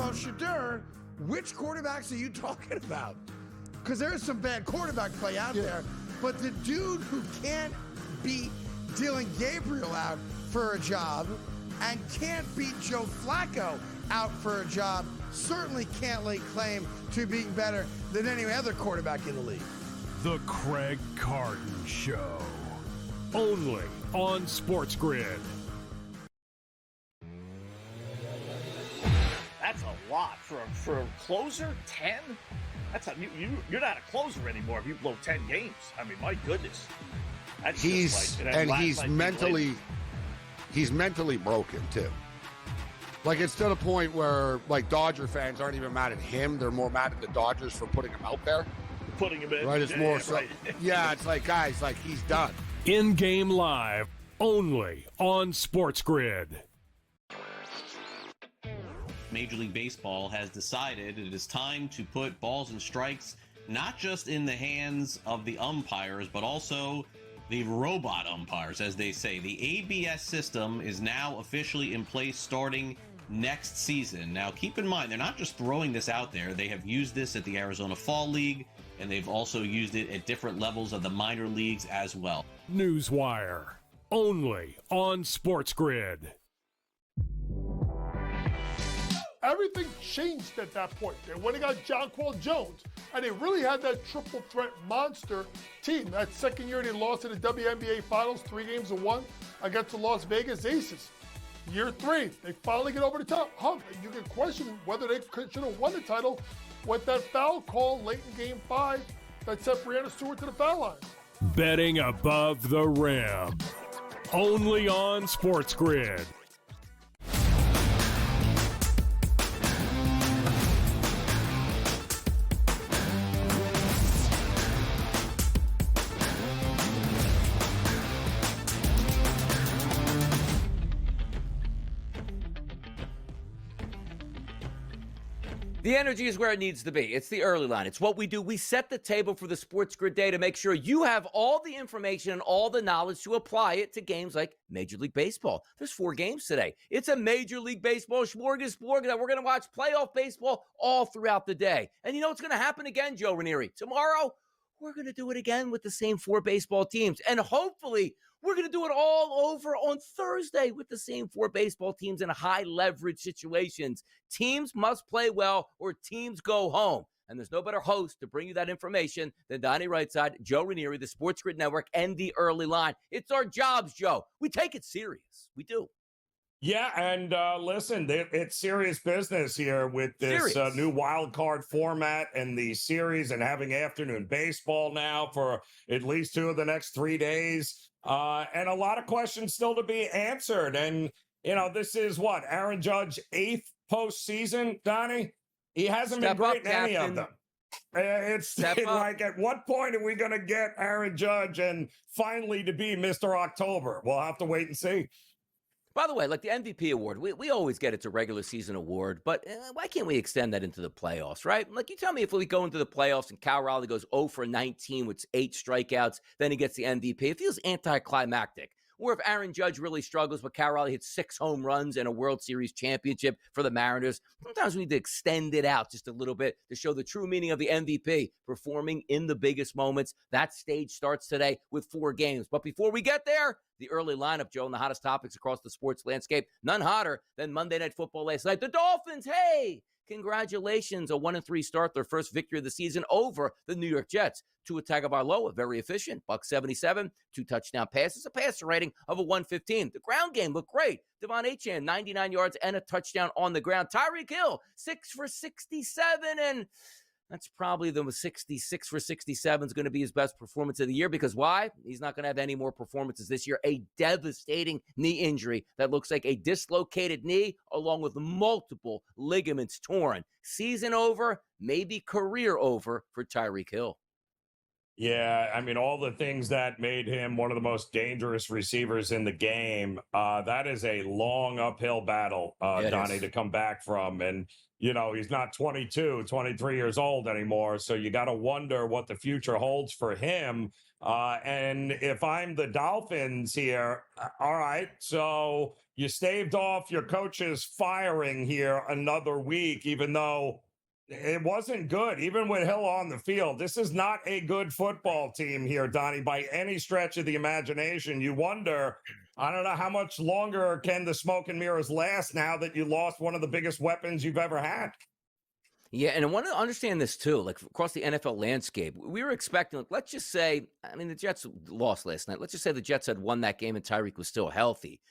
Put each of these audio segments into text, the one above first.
Well, Shadur, which quarterbacks are you talking about? Because there's some bad quarterback play out there, but the dude who can't beat Dylan Gabriel out for a job and can't beat Joe Flacco out for a job certainly can't lay claim to being better than any other quarterback in the league. The Craig Carton Show, only on SportsGrid. That's a lot for a closer. 10. You're not a closer anymore if you blow 10 games. I mean, my goodness. That's he's mentally broken too. Like, it's to the point where, like, Dodger fans aren't even mad at him. They're more mad at the Dodgers for putting him out there. Putting him in. Right, it's more so. Right. Yeah, it's like, guys, like, he's done. In-game live, only on SportsGrid. Major League Baseball has decided it is time to put balls and strikes not just in the hands of the umpires, but also the robot umpires, as they say. The ABS system is now officially in place starting next season. Now, keep in mind, they're not just throwing this out there. They have used this at the Arizona Fall League, and they've also used it at different levels of the minor leagues as well. Newswire, only on SportsGrid. Everything changed at that point. They went and got Jonquil Jones, and they really had that triple threat monster team. That second year they lost in the WNBA Finals, 3-1 against the Las Vegas Aces. Year 3, they finally get over the top hump, and you can question whether they should have won the title with that foul call late in Game 5 that sent Breanna Stewart to the foul line. Betting above the rim, only on SportsGrid. The energy is where it needs to be. It's the early line. It's what we do. We set the table for the SportsGrid day to make sure you have all the information and all the knowledge to apply it to games like Major League Baseball. There's 4 games today. It's a Major League Baseball smorgasbord that we're going to watch playoff baseball all throughout the day. And you know what's going to happen again, Joe Ranieri? Tomorrow, we're going to do it again with the same 4 baseball teams. And hopefully, we're going to do it all over on Thursday with the same 4 baseball teams in high leverage situations. Teams must play well or teams go home. And there's no better host to bring you that information than Donnie Rightside, Joe Ranieri, the SportsGrid Network, and the early line. It's our jobs, Joe. We take it serious. We do. Yeah, and listen, it's serious business here with this new wild card format and the series and having afternoon baseball now for at least 2 of the next 3 days. And a lot of questions still to be answered. And, you know, this is what, Aaron Judge 8th postseason, Donnie? He hasn't been great in any of them. It's like, at what point are we going to get Aaron Judge and finally to be Mr. October? We'll have to wait and see. By the way, like the MVP award, we always get it's a regular season award, but why can't we extend that into the playoffs, right? Like, you tell me if we go into the playoffs and Cal Raleigh goes 0 for 19 with 8 strikeouts, then he gets the MVP. It feels anticlimactic. Or if Aaron Judge really struggles, but Cal Raleigh hits 6 home runs and a World Series championship for the Mariners, sometimes we need to extend it out just a little bit to show the true meaning of the MVP, performing in the biggest moments. That stage starts today with 4 games. But before we get there, the early lineup, Joe, and the hottest topics across the sports landscape. None hotter than Monday Night Football last night. The Dolphins, hey, congratulations. A 1-3 start, their first victory of the season over the New York Jets. Tua Tagovailoa, very efficient, $177, 2 touchdown passes, a passer rating of a 115. The ground game looked great. Devon Achane, 99 yards and a touchdown on the ground. Tyreek Hill, 6 for 67, and that's probably the 66 for 67 is going to be his best performance of the year, because why? He's not going to have any more performances this year. A devastating knee injury that looks like a dislocated knee along with multiple ligaments torn. Season over, maybe career over for Tyreek Hill. Yeah, I mean, all the things that made him one of the most dangerous receivers in the game, that is a long uphill battle, Donnie, to come back from. And, you know, he's not 22, 23 years old anymore. So you got to wonder what the future holds for him. And if I'm the Dolphins here, all right, so you staved off your coach's firing here another week, even though it wasn't good, even with Hill on the field. This is not a good football team here, Donnie, by any stretch of the imagination. You wonder, I don't know how much longer can the smoke and mirrors last now that you lost one of the biggest weapons you've ever had. Yeah, and I want to understand this too, like across the NFL landscape. We were expecting, like, let's just say, I mean, the Jets lost last night. Let's just say the Jets had won that game and Tyreek was still healthy.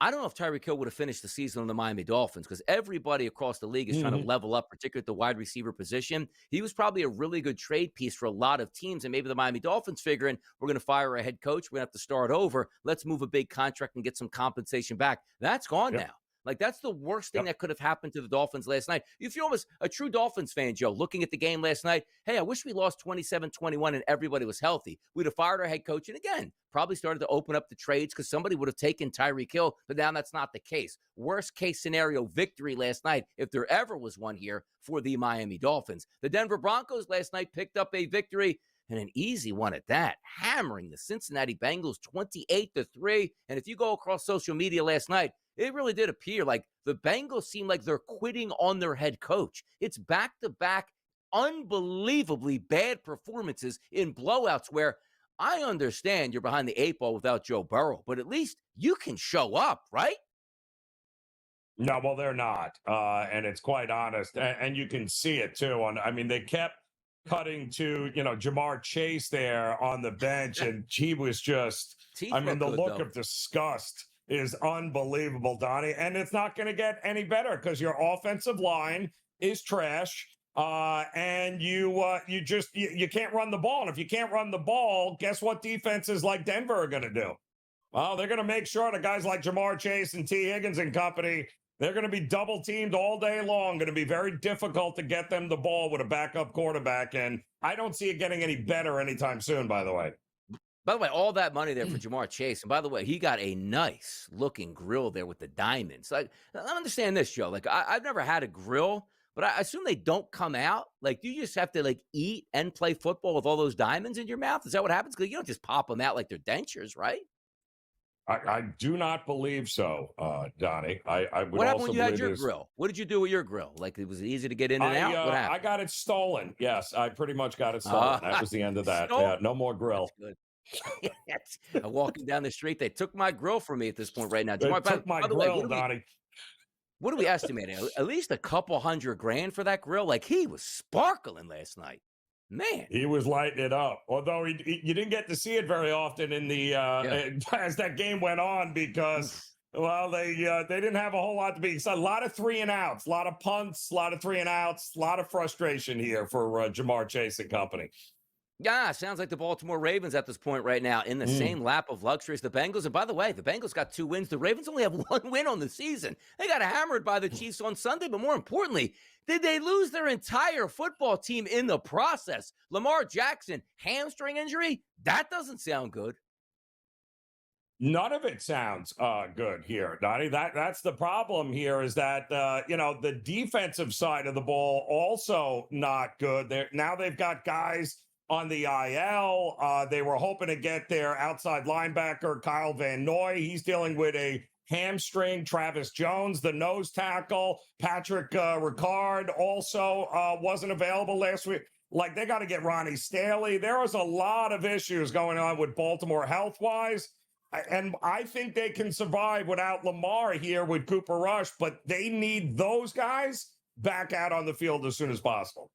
I don't know if Tyreek Hill would have finished the season on the Miami Dolphins because everybody across the league is trying to level up, particularly at the wide receiver position. He was probably a really good trade piece for a lot of teams, and maybe the Miami Dolphins figuring we're going to fire a head coach, we're going to have to start over. Let's move a big contract and get some compensation back. That's gone now. Like, that's the worst thing that could have happened to the Dolphins last night. If you're almost a true Dolphins fan, Joe, looking at the game last night, hey, I wish we lost 27-21 and everybody was healthy. We'd have fired our head coach and, again, probably started to open up the trades because somebody would have taken Tyreek Hill, but now that's not the case. Worst case scenario victory last night, if there ever was one here, for the Miami Dolphins. The Denver Broncos last night picked up a victory, and an easy one at that, hammering the Cincinnati Bengals 28-3. And if you go across social media last night, it really did appear like the Bengals seem like they're quitting on their head coach. It's back-to-back unbelievably bad performances in blowouts where I understand you're behind the eight ball without Joe Burrow, but at least you can show up, right? No, well, they're not. And it's quite honest. And you can see it, too. I mean, they kept cutting to, Jamar Chase there on the bench, and he was just, the look of disgust is unbelievable, Donnie. And it's not going to get any better because your offensive line is trash. And you can't run the ball. And if you can't run the ball, guess what defenses like Denver are going to do? Well, they're going to make sure that guys like Jamar Chase and T. Higgins and company, they're going to be double teamed all day long. Going to be very difficult to get them the ball with a backup quarterback. And I don't see it getting any better anytime soon, by the way. By the way, all that money there for Jamar Chase. And by the way, he got a nice looking grill there with the diamonds. Like, I understand this, Joe. Like, I've never had a grill, but I assume they don't come out. Like, you just have to, like, eat and play football with all those diamonds in your mouth? Is that what happens? Because you don't just pop them out like they're dentures, right? I do not believe so, Donnie. I would what happened also when you had your grill? What did you do with your grill? Like, it was easy to get in and out? What happened? I got it stolen. Yes, I pretty much got it stolen. That was the end of that. Yeah, no more grill. That's good. I'm walking down the street. They took my grill from me at this point right now. They took my grill, Donnie. What do we estimate? At least a couple $100,000 for that grill? Like, he was sparkling last night. Man, he was lighting it up. Although you didn't get to see it very often in the as that game went on because they didn't have a whole lot to be. So a lot of 3 and outs, a lot of punts, a lot of 3 and outs, a lot of frustration here for Jamar Chase and company. Yeah, sounds like the Baltimore Ravens at this point right now in the same lap of luxury as the Bengals. And by the way, the Bengals got 2 wins. The Ravens only have 1 win on the season. They got hammered by the Chiefs on Sunday, but more importantly, did they lose their entire football team in the process? Lamar Jackson, hamstring injury? That doesn't sound good. None of it sounds good here, Donnie. That's the problem here is that, the defensive side of the ball also not good. Now they've got guys on the IL. They were hoping to get their outside linebacker, Kyle Van Noy. He's dealing with a hamstring. Travis Jones, the nose tackle. Patrick Ricard also wasn't available last week. Like, they got to get Ronnie Stanley. There was a lot of issues going on with Baltimore health-wise. And I think they can survive without Lamar here with Cooper Rush, but they need those guys back out on the field as soon as possible.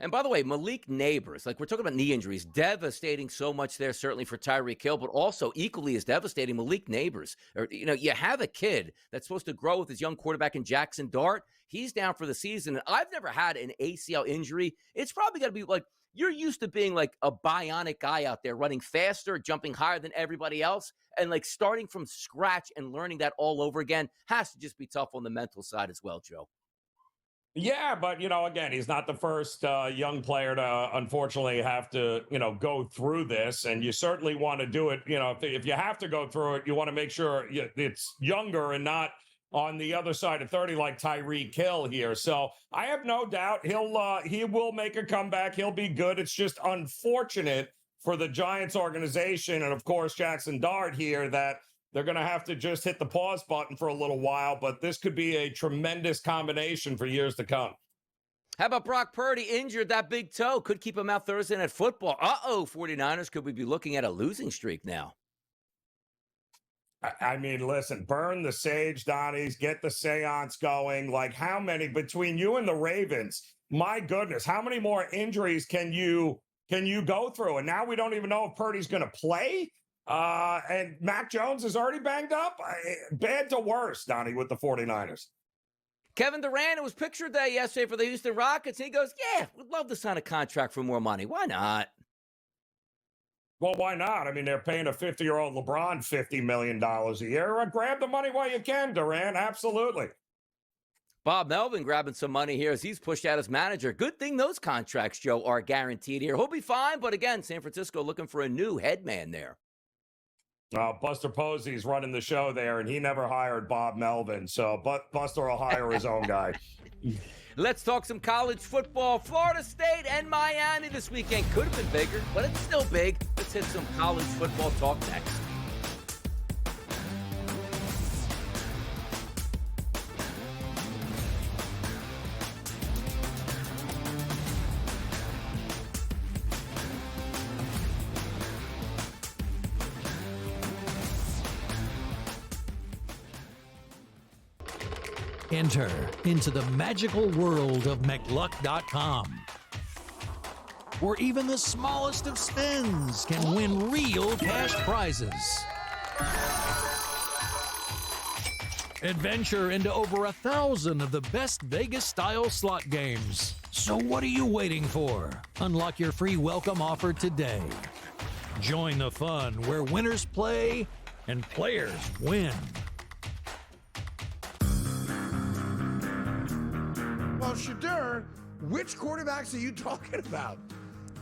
And by the way, Malik Neighbors, like we're talking about knee injuries, devastating so much there, certainly for Tyreek Hill, but also equally as devastating, Malik Neighbors. You have a kid that's supposed to grow with his young quarterback in Jackson Dart. He's down for the season. And I've never had an ACL injury. It's probably got to be like, you're used to being like a bionic guy out there running faster, jumping higher than everybody else. And like starting from scratch and learning that all over again has to just be tough on the mental side as well, Joe. Yeah, but, again, he's not the first young player to, unfortunately, have to, go through this. And you certainly want to do it. If you have to go through it, you want to make sure it's younger and not on the other side of 30 like Tyreek Hill here. So I have no doubt he will make a comeback. He'll be good. It's just unfortunate for the Giants organization and, of course, Jackson Dart here that they're going to have to just hit the pause button for a little while, but this could be a tremendous combination for years to come. How about Brock Purdy injured that big toe? Could keep him out Thursday night football. 49ers, could we be looking at a losing streak now? I mean, listen, burn the sage, Donnies, get the seance going. Like, how many between you and the Ravens? My goodness, how many more injuries can you go through? And now we don't even know if Purdy's going to play. And Mac Jones is already banged up. Bad to worse, Donnie, with the 49ers. Kevin Durant, it was picture day yesterday for the Houston Rockets. And he goes, yeah, we'd love to sign a contract for more money. Why not? Well, why not? I mean, they're paying a 50-year-old LeBron $50 million a year. Grab the money while you can, Durant. Absolutely. Bob Melvin grabbing some money here as he's pushed out his manager. Good thing those contracts, Joe, are guaranteed here. He'll be fine, but again, San Francisco looking for a new head man there. Buster Posey's running the show there, and he never hired Bob Melvin, so Buster will hire his own guy. Let's talk some college football. Florida State and Miami this weekend. Could have been bigger, but it's still big. Let's hit some college football talk next. Enter into the magical world of McLuck.com, where even the smallest of spins can win real cash prizes. Adventure into over 1,000 of the best Vegas-style slot games. So what are you waiting for? Unlock your free welcome offer today. Join the fun where winners play and players win. Well, Shadur, which quarterbacks are you talking about?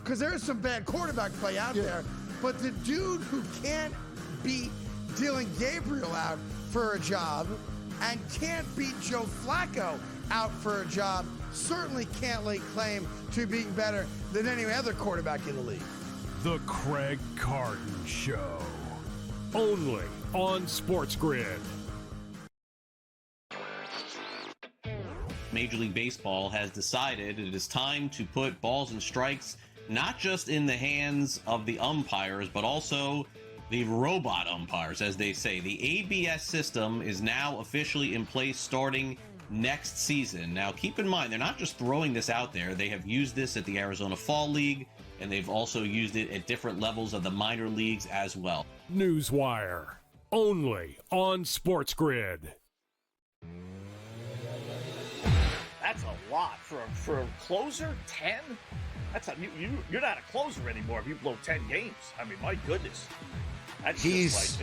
Because there is some bad quarterback play out there, but the dude who can't beat Dylan Gabriel out for a job and can't beat Joe Flacco out for a job certainly can't lay claim to being better than any other quarterback in the league. The Craig Carton Show. Only on SportsGrid. Major League Baseball has decided it is time to put balls and strikes not just in the hands of the umpires, but also the robot umpires, as they say. The ABS system is now officially in place starting next season. Now, keep in mind, they're not just throwing this out there. They have used this at the Arizona Fall League, and they've also used it at different levels of the minor leagues as well. Newswire. Only on SportsGrid. That's a lot for a closer. 10. That's you're not a closer anymore if you blow 10 games. I mean, my goodness. That's he's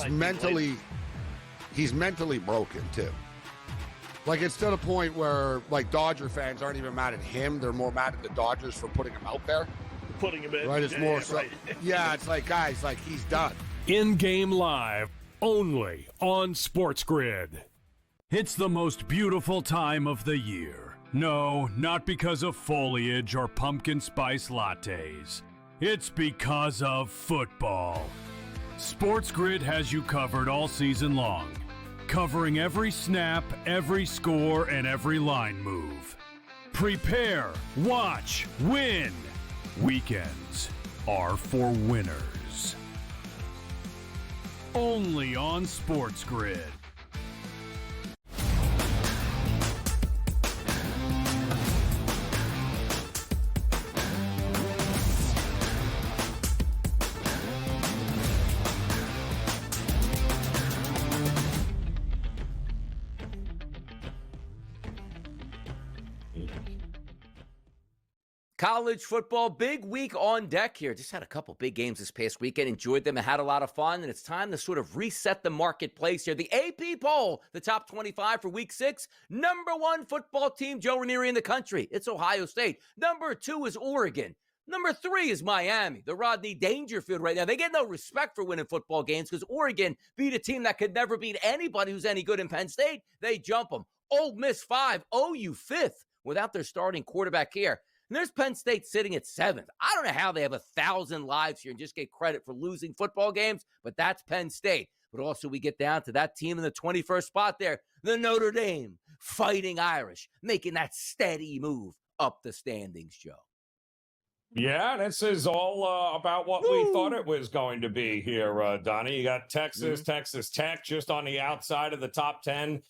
mentally broken too. Like, it's to the point where, like, Dodger fans aren't even mad at him; they're more mad at the Dodgers for putting him out there. Putting him in, right? It's more so. Right. Yeah, it's like, guys, like, he's done. In-game live, only on SportsGrid. It's the most beautiful time of the year. No, not because of foliage or pumpkin spice lattes. It's because of football. SportsGrid has you covered all season long, covering every snap, every score, and every line move. Prepare, watch, win. Weekends are for winners. Only on SportsGrid. College football, big week on deck here. Just had a couple big games this past weekend. Enjoyed them and had a lot of fun. And it's time to sort of reset the marketplace here. The AP poll, the top 25 for week 6. Number 1 football team, Joe Ranieri, in the country. It's Ohio State. Number 2 is Oregon. Number 3 is Miami, the Rodney Dangerfield right now. They get no respect for winning football games because Oregon beat a team that could never beat anybody who's any good in Penn State. They jump them. Ole Miss 5, OU 5th without their starting quarterback here. And there's Penn State sitting at 7th. I don't know how they have 1,000 lives here and just get credit for losing football games, but that's Penn State. But also we get down to that team in the 21st spot there, the Notre Dame Fighting Irish, making that steady move up the standings, Joe. Yeah, this is all about what we thought it was going to be here, Donnie. You got Texas, Texas Tech just on the outside of the top 10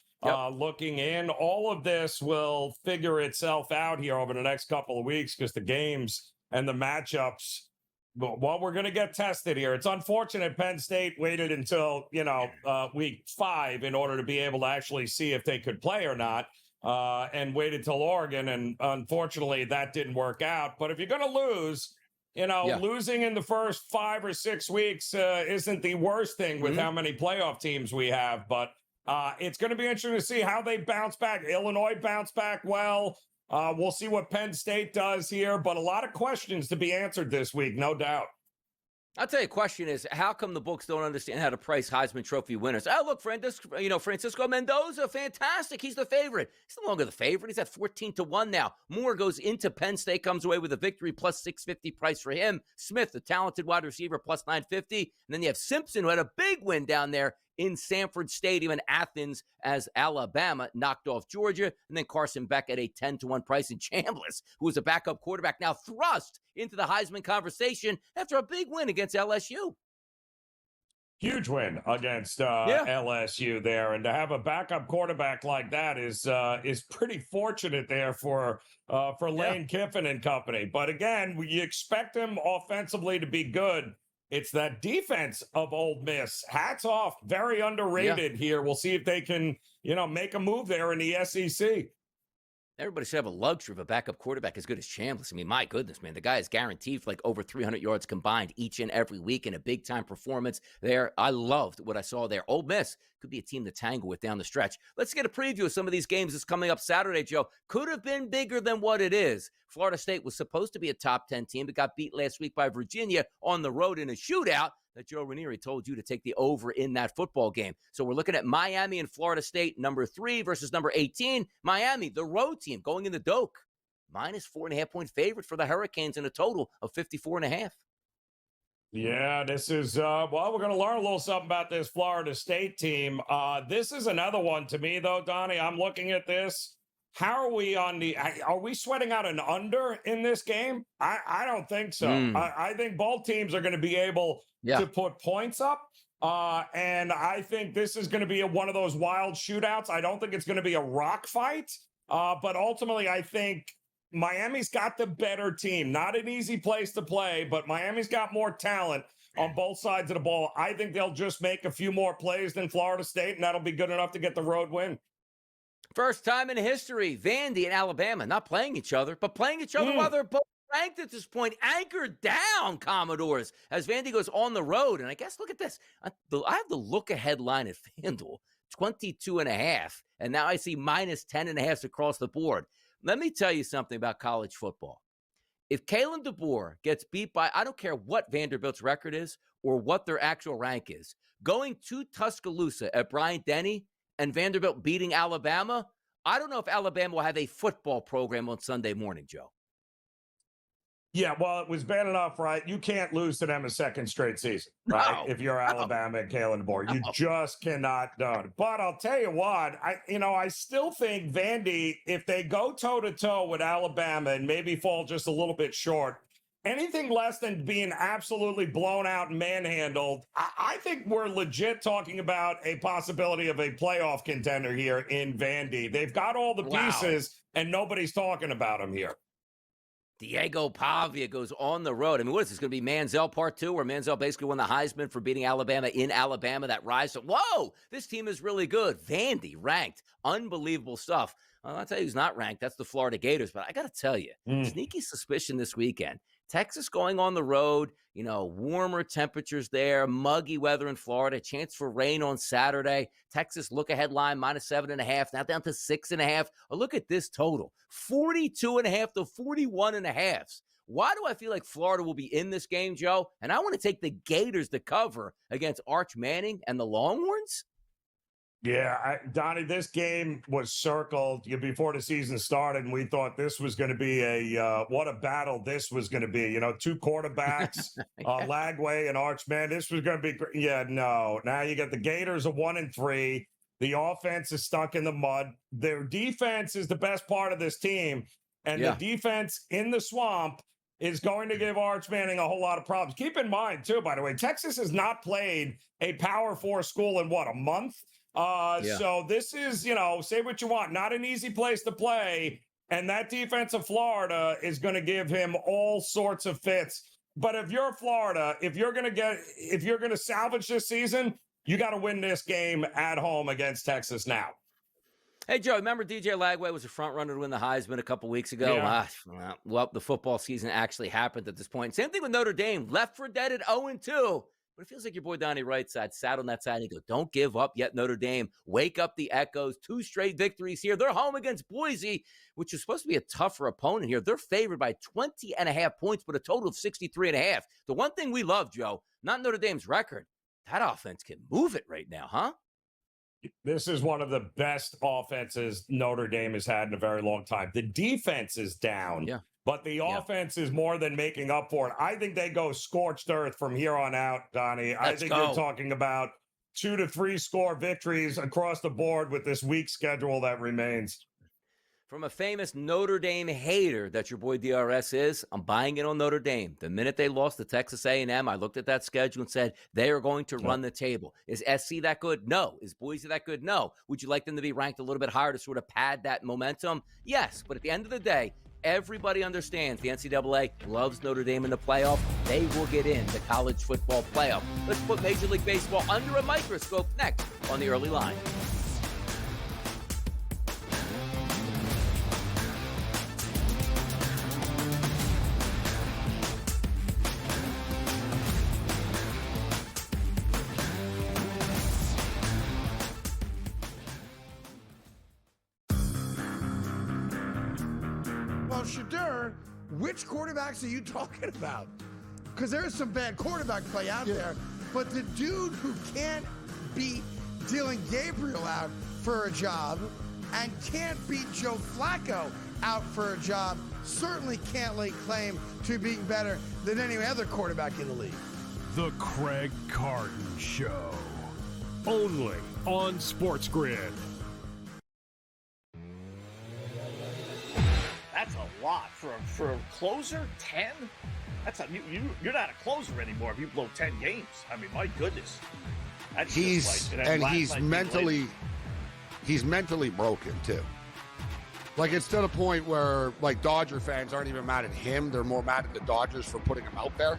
looking in. All of this will figure itself out here over the next couple of weeks because the games and the matchups, well, we're going to get tested here. It's unfortunate Penn State waited until, week 5 in order to be able to actually see if they could play or not. And waited till Oregon, and unfortunately that didn't work out. But if you're going to lose, losing in the first 5 or 6 weeks isn't the worst thing with how many playoff teams we have. But it's going to be interesting to see how they bounce back. Illinois bounced back well. We'll see what Penn State does here. But a lot of questions to be answered this week, no doubt. I'll tell you, a question is, how come the books don't understand how to price Heisman Trophy winners? Oh, look, Francisco Mendoza, fantastic. He's the favorite. He's no longer the favorite. He's at 14-1 now. Moore goes into Penn State, comes away with a victory, plus 650 price for him. Smith, the talented wide receiver, plus 950. And then you have Simpson, who had a big win down there in Sanford Stadium in Athens as Alabama knocked off Georgia. And then Carson Beck at a 10-1 price in Chambliss, who was a backup quarterback, now thrust into the Heisman conversation after a big win against LSU. Huge win against LSU there. And to have a backup quarterback like that is pretty fortunate there for Lane Kiffin and company. But again, you expect him offensively to be good. It's that defense of Ole Miss. Hats off. Very underrated here. We'll see if they can, make a move there in the SEC. Everybody should have a luxury of a backup quarterback as good as Chambliss. I mean, my goodness, man. The guy is guaranteed for like over 300 yards combined each and every week in a big-time performance there. I loved what I saw there. Ole Miss could be a team to tangle with down the stretch. Let's get a preview of some of these games that's coming up Saturday, Joe. Could have been bigger than what it is. Florida State was supposed to be a top 10 team, but got beat last week by Virginia on the road in a shootout that Joe Ranieri told you to take the over in that football game. So we're looking at Miami and Florida State, number 3 versus number 18. Miami, the road team, going in the Doak. Minus 4.5-point favorite for the Hurricanes in a total of 54.5. Yeah, this is, we're going to learn a little something about this Florida State team. This is another one to me, though, Donnie. I'm looking at this. How are we are we sweating out an under in this game? I don't think so. I think both teams are going to be able to put points up. And I think this is going to be one of those wild shootouts. I don't think it's going to be a rock fight. But ultimately, I think Miami's got the better team. Not an easy place to play, but Miami's got more talent on both sides of the ball. I think they'll just make a few more plays than Florida State, and that'll be good enough to get the road win. First time in history, Vandy and Alabama not playing each other, but playing each other while they're both ranked at this point. Anchored down, Commodores, as Vandy goes on the road. And I guess, look at this. I have the look-ahead line at FanDuel, 22.5. And now I see minus 10.5 across the board. Let me tell you something about college football. If Kalen DeBoer gets beat by, I don't care what Vanderbilt's record is or what their actual rank is, going to Tuscaloosa at Bryant-Denny and Vanderbilt beating Alabama, I don't know if Alabama will have a football program on Sunday morning, Joe. Yeah, well, it was bad enough, right? You can't lose to them a second straight season, right? If you're Alabama and Kalen DeBoer, you just cannot do it. But I'll tell you what, I still think Vandy, if they go toe-to-toe with Alabama and maybe fall just a little bit short, anything less than being absolutely blown out and manhandled, I think we're legit talking about a possibility of a playoff contender here in Vandy. They've got all the pieces, and nobody's talking about them here. Diego Pavia goes on the road. I mean, what is this going to be, Manziel Part 2, where Manziel basically won the Heisman for beating Alabama in Alabama, that rise to, whoa, this team is really good. Vandy ranked. Unbelievable stuff. I'll tell you who's not ranked. That's the Florida Gators. But I got to tell you, sneaky suspicion this weekend. Texas going on the road, warmer temperatures there, muggy weather in Florida, chance for rain on Saturday. Texas look-ahead line minus 7.5, now down to 6.5. Oh, look at this total, 42.5 to 41.5. Why do I feel like Florida will be in this game, Joe? And I want to take the Gators to cover against Arch Manning and the Longhorns? Yeah, Donnie, this game was circled before the season started, and we thought this was going to be what a battle this was going to be. You know, two quarterbacks, Lagway and Archman. This was going to be, no. Now you got the Gators of 1-3. The offense is stuck in the mud. Their defense is the best part of this team, and the defense in the swamp is going to give Arch Manning a whole lot of problems. Keep in mind, too, by the way, Texas has not played a Power 4 school in, a month? So this is, say what you want, not an easy place to play. And that defense of Florida is going to give him all sorts of fits. But if you're Florida, if you're going to salvage this season, you got to win this game at home against Texas now. Hey, Joe, remember DJ Lagway was a front runner to win the Heisman a couple weeks ago? Yeah. Well, the football season actually happened at this point. Same thing with Notre Dame, left for dead at 0-2. But it feels like your boy Donnie Rightside sat on that side and he goes, don't give up yet, Notre Dame. Wake up the Echoes. 2 straight victories here. They're home against Boise, which is supposed to be a tougher opponent here. They're favored by 20.5 points, but a total of 63.5. The one thing we love, Joe, not Notre Dame's record, that offense can move it right now, huh? This is one of the best offenses Notre Dame has had in a very long time. The defense is down, but the offense is more than making up for it. I think they go scorched earth from here on out, Donnie. I think you're talking about 2 to 3 score victories across the board with this weak schedule that remains. From a famous Notre Dame hater that your boy DRS is, I'm buying it on Notre Dame. The minute they lost to Texas A&M, I looked at that schedule and said, they are going to run the table. Is SC that good? No. Is Boise that good? No. Would you like them to be ranked a little bit higher to sort of pad that momentum? Yes. But at the end of the day, everybody understands the NCAA loves Notre Dame in the playoff. They will get in the college football playoff. Let's put Major League Baseball under a microscope next on the early line. Shadur, which quarterbacks are you talking about? Because there is some bad quarterback play out there, but the dude who can't beat Dylan Gabriel out for a job and can't beat Joe Flacco out for a job certainly can't lay claim to being better than any other quarterback in the league. The Craig Carton Show. Only on SportsGrid. That's a lot for a closer. 10. That's you're not a closer anymore if you blow 10 games. I mean, my goodness. That's he's mentally broken too. Like, it's to the point where, like, Dodger fans aren't even mad at him; they're more mad at the Dodgers for putting him out there.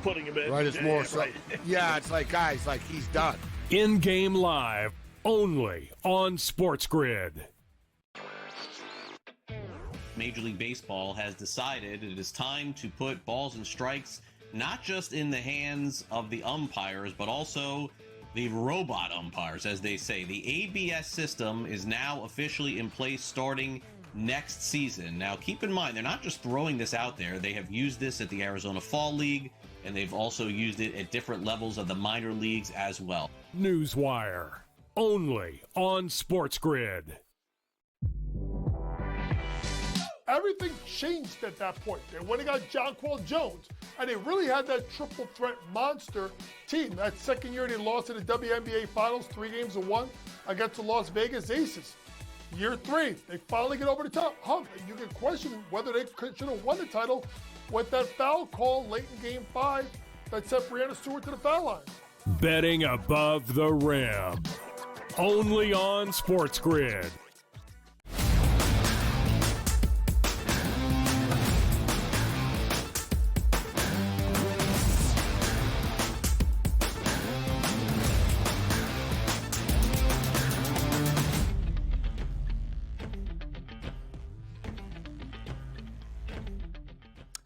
Putting him in, right? It's more so. Right. Yeah, it's like, guys, like, he's done. In-game live, only on SportsGrid. Major League Baseball has decided it is time to put balls and strikes not just in the hands of the umpires, but also the robot umpires, as they say. The ABS system is now officially in place starting next season. Now, keep in mind, they're not just throwing this out there. They have used this at the Arizona Fall League, and they've also used it at different levels of the minor leagues as well. Newswire, only on SportsGrid. Everything changed at that point. They went and got Jonquel Jones, and they really had that triple threat monster team. That second year they lost in the WNBA Finals, 3-1 against the Las Vegas Aces. Year 3, they finally get over the top hump. And you can question whether they should have won the title with that foul call late in Game 5 that sent Breanna Stewart to the foul line. Betting above the rim, only on SportsGrid.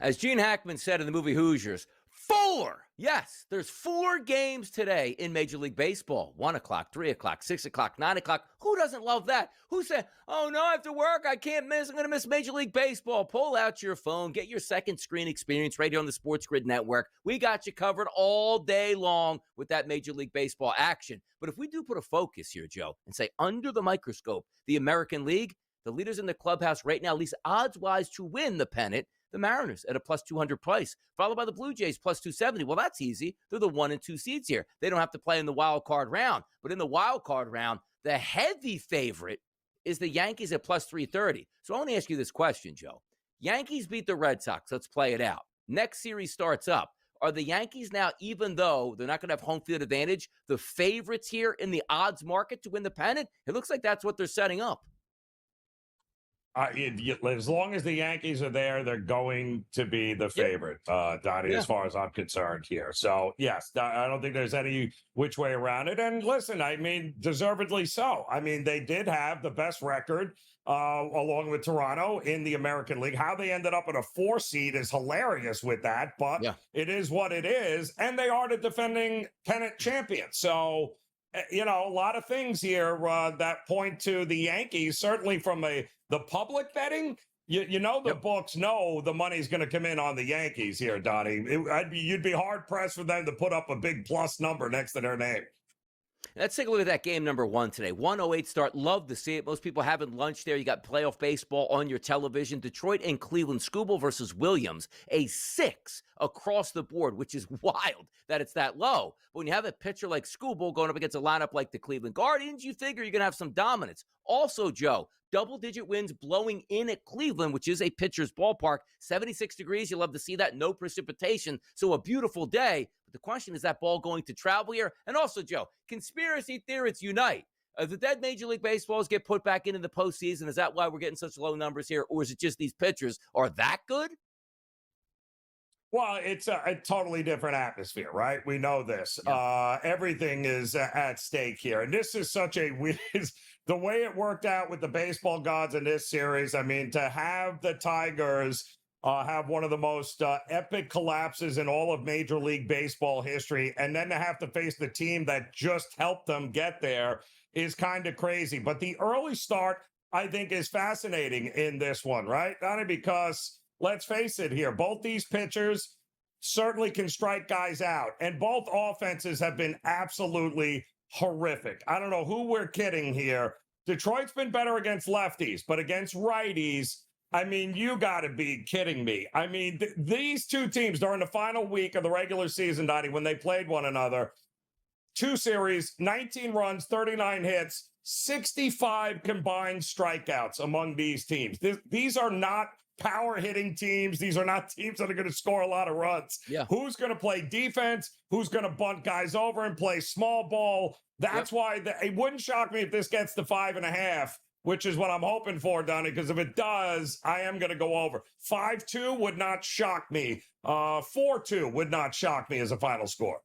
As Gene Hackman said in the movie Hoosiers, 4 Yes, there's 4 games today in Major League Baseball. 1 o'clock, 3 o'clock, 6 o'clock, 9 o'clock. Who doesn't love that? Who said, oh, no, I have to work. I can't miss. I'm going to miss Major League Baseball. Pull out your phone. Get your second screen experience right here on the SportsGrid Network. We got you covered all day long with that Major League Baseball action. But if we do put a focus here, Joe, and say under the microscope, the American League, the leaders in the clubhouse right now, at least odds-wise to win the pennant, the Mariners at a plus 200 price, followed by the Blue Jays plus 270. Well, that's easy. They're the 1 and 2 seeds here. They don't have to play in the wild card round. But in the wild card round, the heavy favorite is the Yankees at plus 330. So I want to ask you this question, Joe. Yankees beat the Red Sox. Let's play it out. Next series starts up. Are the Yankees now, even though they're not going to have home field advantage, the favorites here in the odds market to win the pennant? It looks like that's what they're setting up. As long as the Yankees are there, they're going to be the favorite, Donnie, as far as I'm concerned here. So, yes, I don't think there's any which way around it. And listen, I mean, deservedly so. I mean, they did have the best record along with Toronto in the American League. How they ended up at a 4 seed is hilarious with that, but it is what it is. And they are the defending pennant champions. So, you know, a lot of things here that point to the Yankees, certainly from the public betting. You know, the books know the money's going to come in on the Yankees here, Donnie. You'd be hard-pressed for them to put up a big plus number next to their name. Let's take a look at that game number 1 today. 1:08 start. Love to see it. Most people having lunch there. You got playoff baseball on your television. Detroit and Cleveland. Skubal versus Williams. A 6 across the board, which is wild that it's that low. But when you have a pitcher like Skubal going up against a lineup like the Cleveland Guardians, you figure you're going to have some dominance. Also, Joe, double-digit winds blowing in at Cleveland, which is a pitcher's ballpark. 76 degrees. You love to see that. No precipitation. So a beautiful day. But the question is that ball going to travel here? And also, Joe, conspiracy theorists unite. The dead Major League Baseballs get put back into the postseason. Is that why we're getting such low numbers here? Or is it just these pitchers are that good? Well, it's a totally different atmosphere, right? We know this. Everything is at stake here. And this is such a weird, the way it worked out with the baseball gods in this series. I mean, to have the Tigers have one of the most epic collapses in all of Major League Baseball history, and then to have to face the team that just helped them get there is kind of crazy. But the early start, I think, is fascinating in this one, right, Donnie? Because let's face it here, both these pitchers certainly can strike guys out, and both offenses have been absolutely horrific. I don't know who we're kidding here. Detroit's been better against lefties, but against righties, I mean, you got to be kidding me. I mean, these two teams during the final week of the regular season, Donnie, when they played one another, 2 series, 19 runs, 39 hits, 65 combined strikeouts among these teams. These are not power hitting teams. These are not teams that are going to score a lot of runs. Who's going to play defense? Who's going to bunt guys over and play small ball? That's why it wouldn't shock me if this gets to 5.5, which is what I'm hoping for, Donnie, because if it does, I am going to go over. 5-2 would not shock me. 4-2 would not shock me as a final score.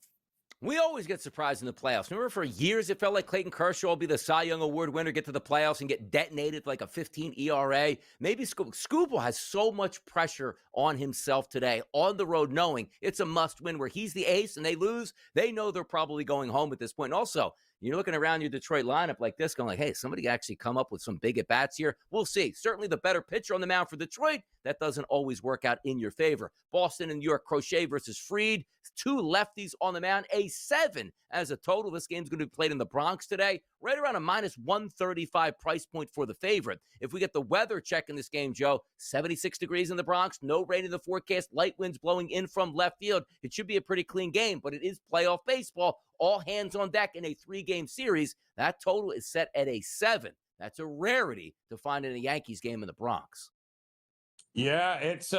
We always get surprised in the playoffs. Remember, for years, it felt like Clayton Kershaw will be the Cy Young Award winner, get to the playoffs and get detonated like a 15 ERA. Maybe Skubal has so much pressure on himself today on the road, knowing it's a must win where he's the ace and they lose. They know they're probably going home at this point. And also, you're looking around your Detroit lineup like this, going like, hey, somebody actually come up with some big at-bats here. We'll see. Certainly the better pitcher on the mound for Detroit. That doesn't always work out in your favor. Boston and New York, Crochet versus Fried. 2 lefties on the mound. A 7 as a total. This game's going to be played in the Bronx today. Right around a minus 135 price point for the favorite. If we get the weather check in this game, Joe, 76 degrees in the Bronx, no rain in the forecast, light winds blowing in from left field. It should be a pretty clean game, but it is playoff baseball. All hands on deck in a 3-game series. That total is set at a 7. That's a rarity to find in a Yankees game in the Bronx. Yeah, it's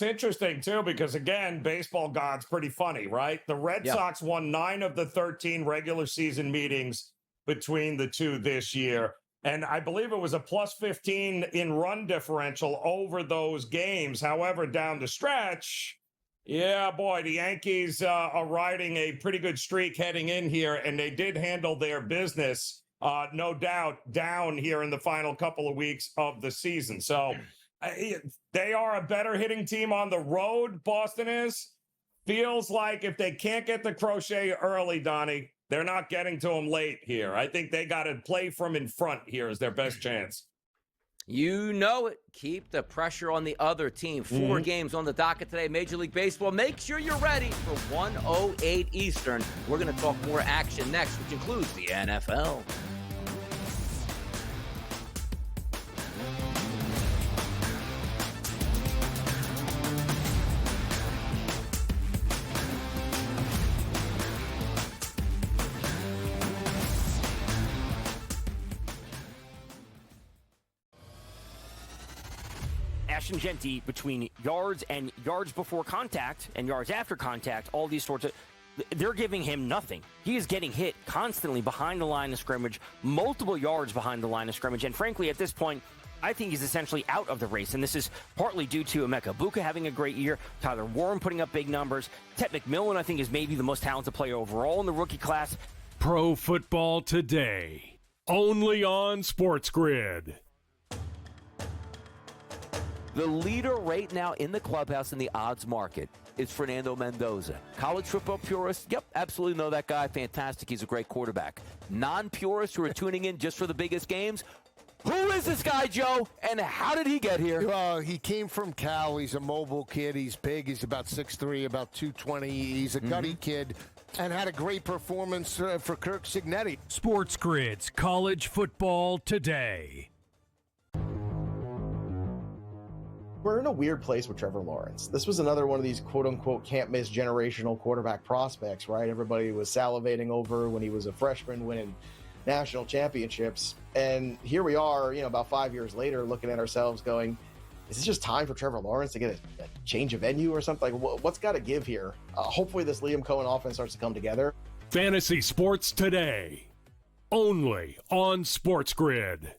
interesting, too, because, again, baseball god's pretty funny, right? The Red Sox won 9 of the 13 regular season meetings between the two this year. And I believe it was a plus 15 in run differential over those games. However, down the stretch, yeah, boy, the Yankees are riding a pretty good streak heading in here, and they did handle their business, no doubt, down here in the final couple of weeks of the season. So they are a better hitting team on the road, Boston is. Feels like if they can't get the crochet early, Donnie, they're not getting to him late here. I think they got to play from in front here as their best chance. You know it. Keep the pressure on the other team. 4 games on the docket today. Major League Baseball. Make sure you're ready for 1:08 Eastern. We're going to talk more action next, which includes the NFL. Genti between yards and yards before contact and yards after contact, all these sorts of, they're giving him nothing. He is getting hit constantly behind the line of scrimmage, multiple yards behind the line of scrimmage, and frankly, at this point, I think he's essentially out of the race, and this is partly due to Emeka Buka having a great year, Tyler Warren putting up big numbers, Ted McMillan, I think, is maybe the most talented player overall in the rookie class. Pro Football Today, only on SportsGrid. The leader right now in the clubhouse in the odds market is Fernando Mendoza. College football purists, yep, absolutely know that guy. Fantastic. He's a great quarterback. Non-purists who are tuning in just for the biggest games, who is this guy, Joe, and how did he get here? He came from Cal. He's a mobile kid. He's big. He's about 6'3", about 220. He's a gutty kid and had a great performance for Kirk Signetti. SportsGrid's College Football Today. We're in a weird place with Trevor Lawrence. This was another one of these quote-unquote can't-miss generational quarterback prospects, right? Everybody was salivating over when he was a freshman winning national championships. And here we are, about 5 years later, looking at ourselves going, is it just time for Trevor Lawrence to get a change of venue or something? Like, what's got to give here? Hopefully this Liam Cohen offense starts to come together. Fantasy Sports Today, only on SportsGrid.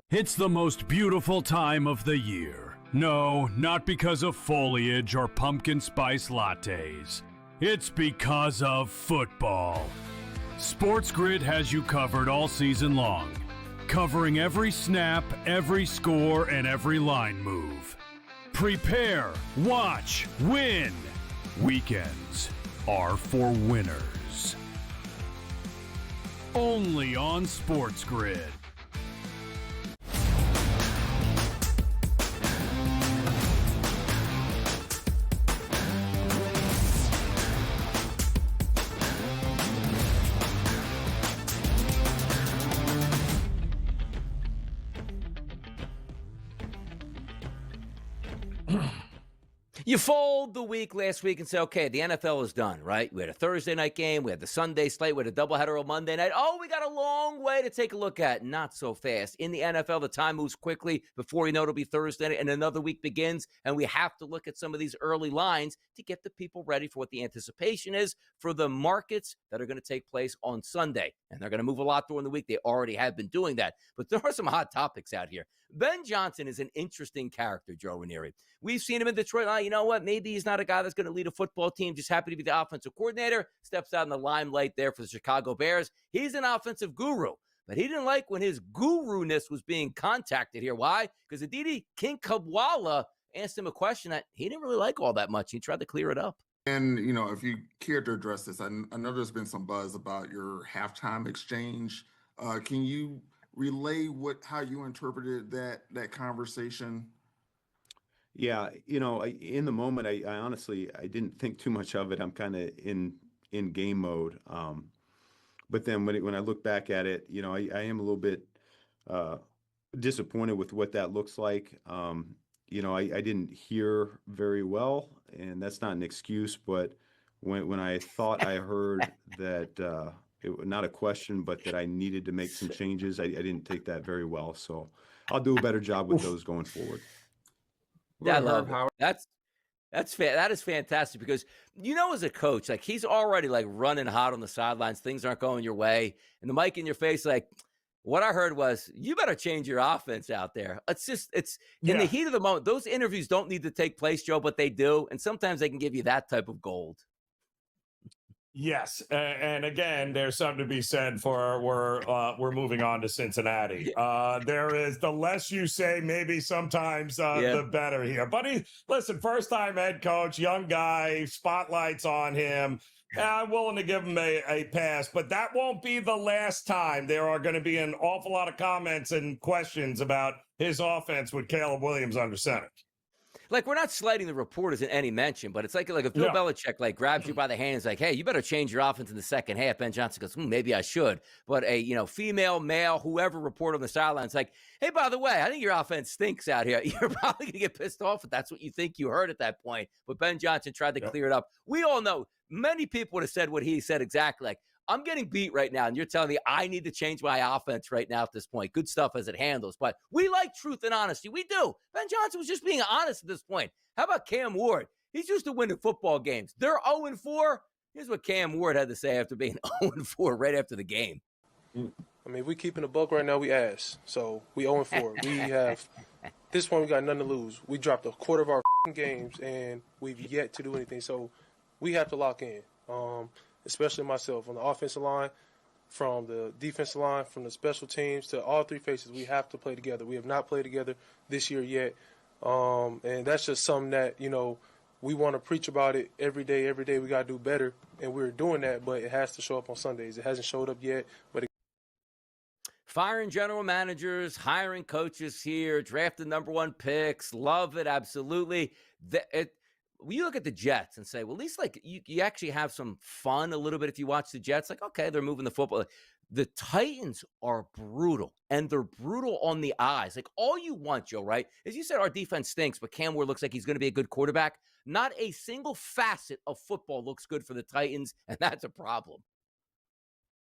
It's the most beautiful time of the year. No, not because of foliage or pumpkin spice lattes. It's because of football. SportsGrid has you covered all season long, covering every snap, every score, and every line move. Prepare, watch, win. Weekends are for winners. Only on SportsGrid. You fold the week last week and say, okay, the NFL is done, right? We had a Thursday night game. We had the Sunday slate. We had a doubleheader on Monday night. Oh, we got a long way to take a look at. Not so fast. In the NFL, the time moves quickly. Before you know, it'll be Thursday and another week begins. And we have to look at some of these early lines to get the people ready for what the anticipation is for the markets that are going to take place on Sunday. And they're going to move a lot during the week. They already have been doing that. But there are some hot topics out here. Ben Johnson is an interesting character, Joe Ranieri. We've seen him in Detroit. You know what? Maybe he's not a guy that's going to lead a football team. Just happy to be the offensive coordinator. Steps out in the limelight there for the Chicago Bears. He's an offensive guru. But he didn't like when his guru-ness was being contacted here. Why? Because Aditi Kinkhabwala asked him a question that he didn't really like all that much. He tried to clear it up. And, if you care to address this, I know there's been some buzz about your halftime exchange. Can you relay how you interpreted that conversation? Yeah, in the moment, I honestly, I didn't think too much of it. I'm kind of in game mode. But then when I look back at it, I am a little bit disappointed with what that looks like. I didn't hear very well, and that's not an excuse. But when I thought I heard that it was not a question, but that I needed to make some changes, I didn't take that very well. So I'll do a better job with those going forward. Yeah, I love it. That is fantastic because, as a coach, like he's already like running hot on the sidelines. Things aren't going your way. And the mic in your face, like what I heard was, you better change your offense out there. It's in the heat of the moment. Those interviews don't need to take place, Joe, but they do. And sometimes they can give you that type of gold. Yes, and again, there's something to be said for we're moving on to Cincinnati. There is the less you say, maybe sometimes the better here. But listen, first time head coach, young guy, spotlights on him. I'm willing to give him a pass, but that won't be the last time. There are going to be an awful lot of comments and questions about his offense with Caleb Williams under center. Like, we're not slighting the reporters in any mention, but it's like if Bill Belichick grabs you by the hand, is like, hey, you better change your offense in the second half. Ben Johnson goes, maybe I should. But a female, male, whoever reported on the sidelines, like, hey, by the way, I think your offense stinks out here. You're probably gonna get pissed off if that's what you think you heard at that point. But Ben Johnson tried to clear it up. We all know many people would have said what he said exactly. Like, I'm getting beat right now, and you're telling me I need to change my offense right now at this point. Good stuff as it handles. But we like truth and honesty. We do. Ben Johnson was just being honest at this point. How about Cam Ward? He's used to winning football games. They're 0-4. Here's what Cam Ward had to say after being 0-4 right after the game. I mean, if we keeping the buck right now, we ass. So we 0-4. We have, at this point, we got nothing to lose. We dropped a quarter of our games, and we've yet to do anything. So we have to lock in. Especially myself on the offensive line, from the defensive line, from the special teams to all three faces. We have to play together. We have not played together this year yet. And that's just something that, we want to preach about it every day. Every day we got to do better. And we're doing that, but it has to show up on Sundays. It hasn't showed up yet. But firing general managers, hiring coaches here, drafting #1 picks. Love it, absolutely. You look at the Jets and say, well, at least you actually have some fun a little bit if you watch the Jets. Like, okay, they're moving the football. The Titans are brutal, and they're brutal on the eyes. Like, all you want, Joe, right? As you said, our defense stinks, but Cam Ward looks like he's going to be a good quarterback. Not a single facet of football looks good for the Titans, and that's a problem.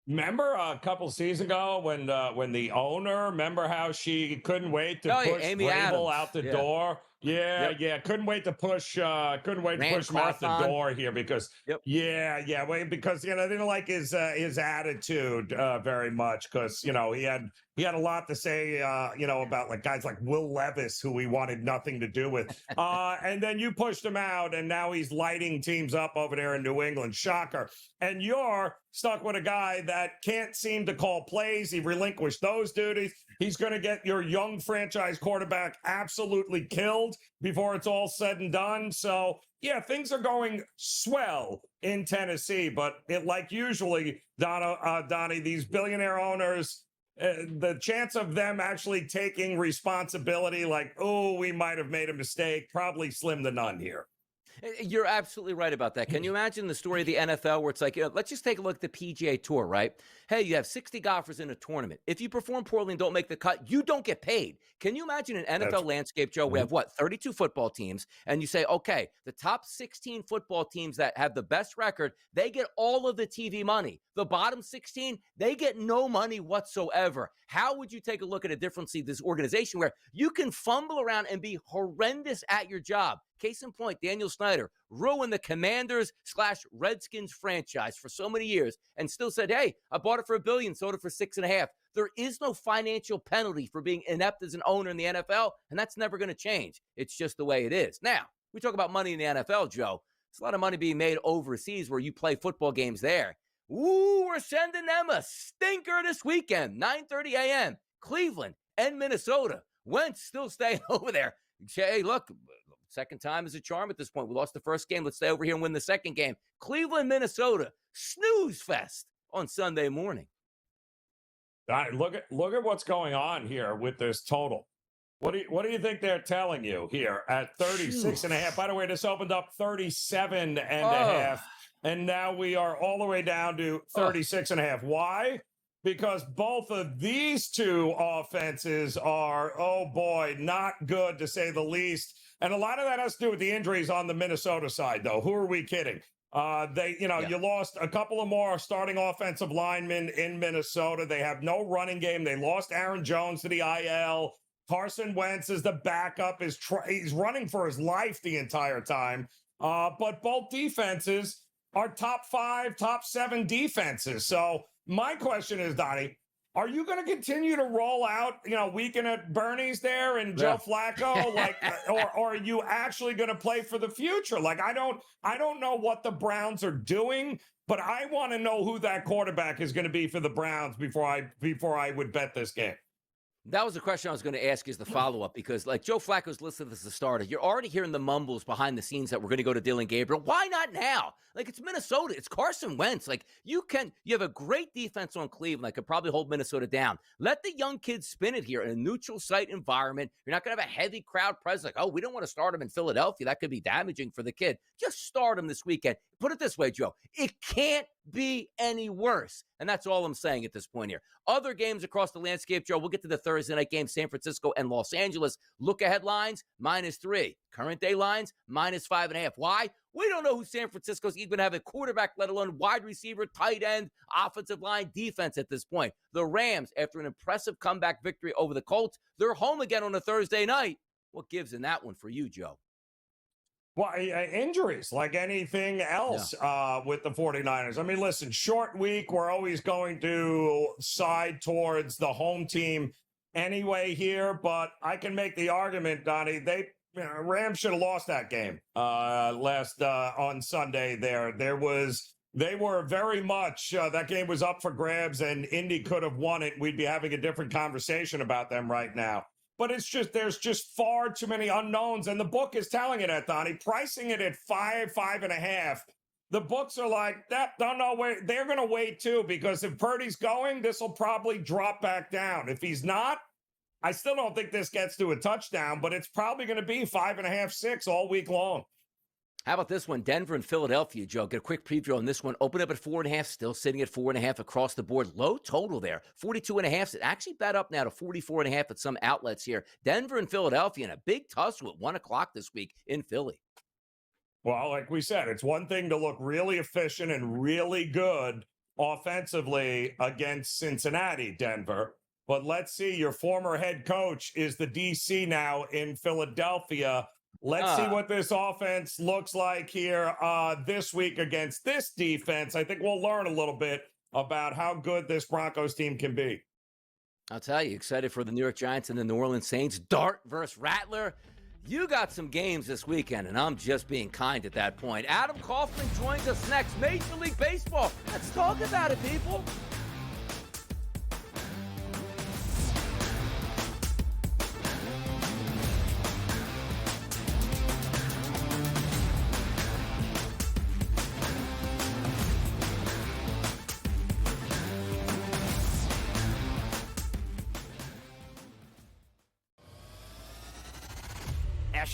Remember a couple seasons ago when the owner, remember how she couldn't wait to push Vrabel out the door? Yeah. Couldn't wait to push him out the door here because because they didn't like his attitude very much because he had a lot to say about like guys like Will Levis who he wanted nothing to do with, and then you pushed him out and now he's lighting teams up over there in New England. Shocker. And you're stuck with a guy that can't seem to call plays. He relinquished those duties. He's going to get your young franchise quarterback absolutely killed before it's all said and done. So, yeah, things are going swell in Tennessee. But like usually, Donnie, these billionaire owners, the chance of them actually taking responsibility, like, oh, we might have made a mistake, probably slim to none here. You're absolutely right about that. Can you imagine the story of the NFL where it's like, let's just take a look at the PGA Tour, right? Hey, you have 60 golfers in a tournament. If you perform poorly and don't make the cut, you don't get paid. Can you imagine an NFL landscape, Joe? We have 32 football teams, and you say, okay, the top 16 football teams that have the best record, they get all of the TV money. The bottom 16, they get no money whatsoever. How would you take a look at a difference in this organization where you can fumble around and be horrendous at your job? Case in point, Daniel Snyder ruined the Commanders/Redskins franchise for so many years and still said, hey, I bought it for $1 billion, sold it for $6.5 billion. There is no financial penalty for being inept as an owner in the NFL, and that's never going to change. It's just the way it is. Now, we talk about money in the NFL, Joe. There's a lot of money being made overseas where you play football games there. Ooh, we're sending them a stinker this weekend, 9:30 a.m., Cleveland and Minnesota. Wentz still staying over there. Hey, look, second time is a charm at this point. We lost the first game. Let's stay over here and win the second game. Cleveland, Minnesota, snooze fest on Sunday morning. Look at what's going on here with this total. What do you think they're telling you here at 36.5? By the way, this opened up 37.5, and now we are all the way down to 36.5. Why? Because both of these two offenses are, oh boy, not good to say the least. And a lot of that has to do with the injuries on the Minnesota side, though. Who are we kidding? You lost a couple of more starting offensive linemen in Minnesota. They have no running game. They lost Aaron Jones to the IL. Carson Wentz is the backup. He's running for his life the entire time. But both defenses are top 5, top 7 defenses. So my question is, Donnie, are you going to continue to roll out, weekend at Bernie's there and Joe Flacco, or are you actually going to play for the future? Like, I don't know what the Browns are doing. but I want to know who that quarterback is going to be for the Browns before I would bet this game. That was the question I was going to ask, is the follow-up, because like Joe Flacco's listed as the starter. You're already hearing the mumbles behind the scenes that we're going to go to Dylan Gabriel. Why not now? Like, it's Minnesota. It's Carson Wentz. Like, you have a great defense on Cleveland that could probably hold Minnesota down. Let the young kids spin it here in a neutral site environment. You're not going to have a heavy crowd presence. Like, oh, we don't want to start him in Philadelphia. That could be damaging for the kid. Just start him this weekend. Put it this way, Joe. It can't be any worse. And that's all I'm saying at this point here. Other games across the landscape, Joe, we'll get to the Thursday night game, San Francisco and Los Angeles. Look-ahead lines, -3. Current day lines, -5.5. Why? We don't know who San Francisco's even have a quarterback, let alone wide receiver, tight end, offensive line, defense at this point. The Rams, after an impressive comeback victory over the Colts, they're home again on a Thursday night. What gives in that one for you, Joe? Well, injuries, like anything else with the 49ers. I mean, listen, short week, we're always going to side towards the home team anyway here, but I can make the argument, Donnie, Rams should have lost that game last on Sunday there. They were very much, that game was up for grabs, and Indy could have won it. We'd be having a different conversation about them right now. But there's just far too many unknowns, and the book is telling it at, Donnie, pricing it at 5.5. The books are like, don't know where they're going to wait too, because if Purdy's going, this will probably drop back down. If he's not, I still don't think this gets to a touchdown, but it's probably going to be 5.5, 6 all week long. How about this one? Denver and Philadelphia, Joe. Get a quick preview on this one. Open up at 4.5, still sitting at 4.5 across the board. Low total there. 42.5. It actually bet up now to 44.5 at some outlets here. Denver and Philadelphia in a big tussle at 1 o'clock this week in Philly. Well, like we said, it's one thing to look really efficient and really good offensively against Cincinnati, Denver. But let's see, your former head coach is the DC now in Philadelphia. Let's see what this offense looks like here this week against this defense. I think we'll learn a little bit about how good this Broncos team can be. I'll tell you, excited for the New York Giants and the New Orleans Saints. Dart versus Rattler. You got some games this weekend, and I'm just being kind at that point. Adam Kaufman joins us next. Major League Baseball. Let's talk about it, people.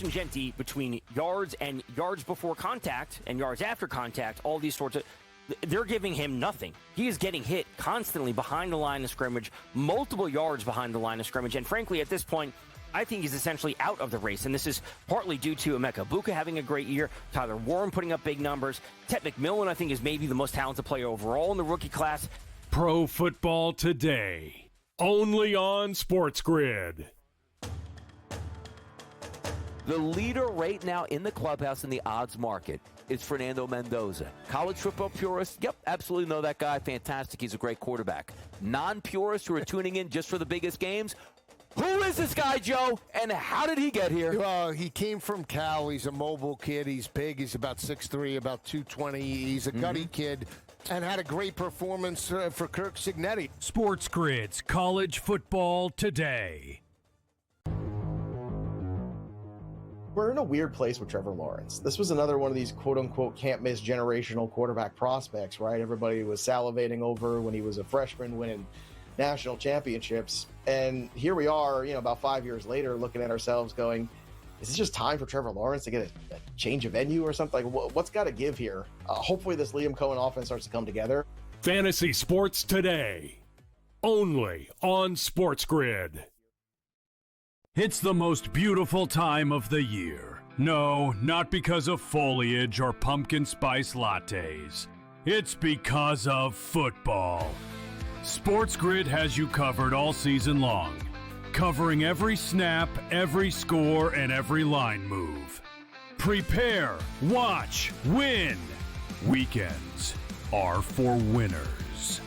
And Genti, between yards and yards before contact and yards after contact, all these sorts of, they're giving him nothing. He is getting hit constantly behind the line of scrimmage, multiple yards behind the line of scrimmage, and frankly, at this point, I think he's essentially out of the race, and this is partly due to Emeka Buka having a great year, Tyler Warren putting up big numbers, Ted McMillan, I think, is maybe the most talented player overall in the rookie class. Pro Football Today, only on SportsGrid. The leader right now in the clubhouse in the odds market is Fernando Mendoza. College football purists, yep, absolutely know that guy. Fantastic. He's a great quarterback. Non-purists who are tuning in just for the biggest games, who is this guy, Joe, and how did he get here? He came from Cal. He's a mobile kid. He's big. He's about 6'3", about 220. He's a gutty kid and had a great performance for Kirk Cignetti. SportsGrid's College Football Today. We're in a weird place with Trevor Lawrence. This was another one of these quote-unquote can't-miss generational quarterback prospects, right? Everybody was salivating over when he was a freshman winning national championships. And here we are, about 5 years later, looking at ourselves going, is it just time for Trevor Lawrence to get a change of venue or something? Like, what's got to give here? Hopefully this Liam Cohen offense starts to come together. Fantasy Sports Today, only on SportsGrid. It's the most beautiful time of the year. No, not because of foliage or pumpkin spice lattes. It's because of football. SportsGrid has you covered all season long, covering every snap, every score, and every line move. Prepare, watch, win. Weekends are for winners.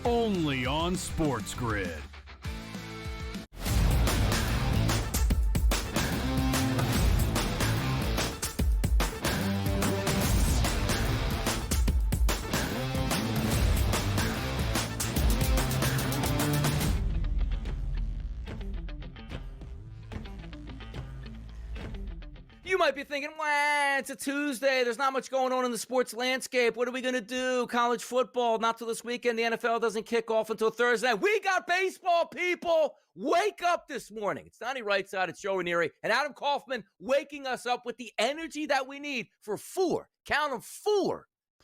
Only on SportsGrid. might be thinking, well, it's a Tuesday. There's not much going on in the sports landscape. What are we going to do? College football, not till this weekend. The NFL doesn't kick off until Thursday. We got baseball, people. Wake up this morning. It's Donnie Rightside, it's Joe Ranieri, and Adam Kaufman waking us up with the energy that we need for 4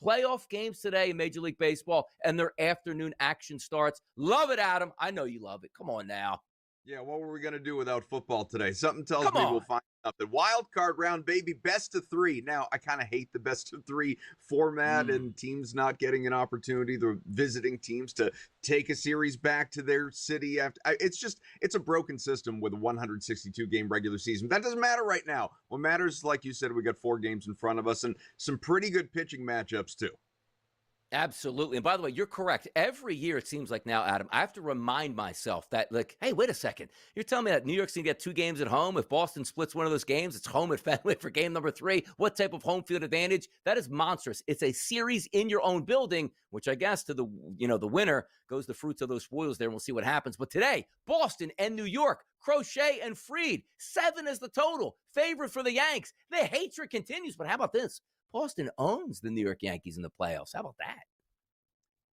playoff games today in Major League Baseball, and their afternoon action starts. Love it, Adam. I know you love it. Come on now. Yeah, what were we going to do without football today? Something tells me we'll find something. Wild card round, baby, best of 3. Now, I kind of hate the best of 3 format and teams not getting an opportunity, the visiting teams, to take a series back to their city. It's a broken system with a 162-game regular season. That doesn't matter right now. What matters, like you said, we got 4 games in front of us and some pretty good pitching matchups, too. Absolutely. And by the way, you're correct. Every year, it seems like now, Adam, I have to remind myself that, like, hey, wait a second. You're telling me that New York's going to get 2 games at home? If Boston splits one of those games, it's home at Fenway for game number 3. What type of home field advantage? That is monstrous. It's a series in your own building, which I guess to the winner goes the fruits of those spoils there, and we'll see what happens. But today, Boston and New York, Crochet and Fried, 7 is the total. Favorite for the Yanks. The hatred continues, but how about this? Boston owns the New York Yankees in the playoffs. How about that?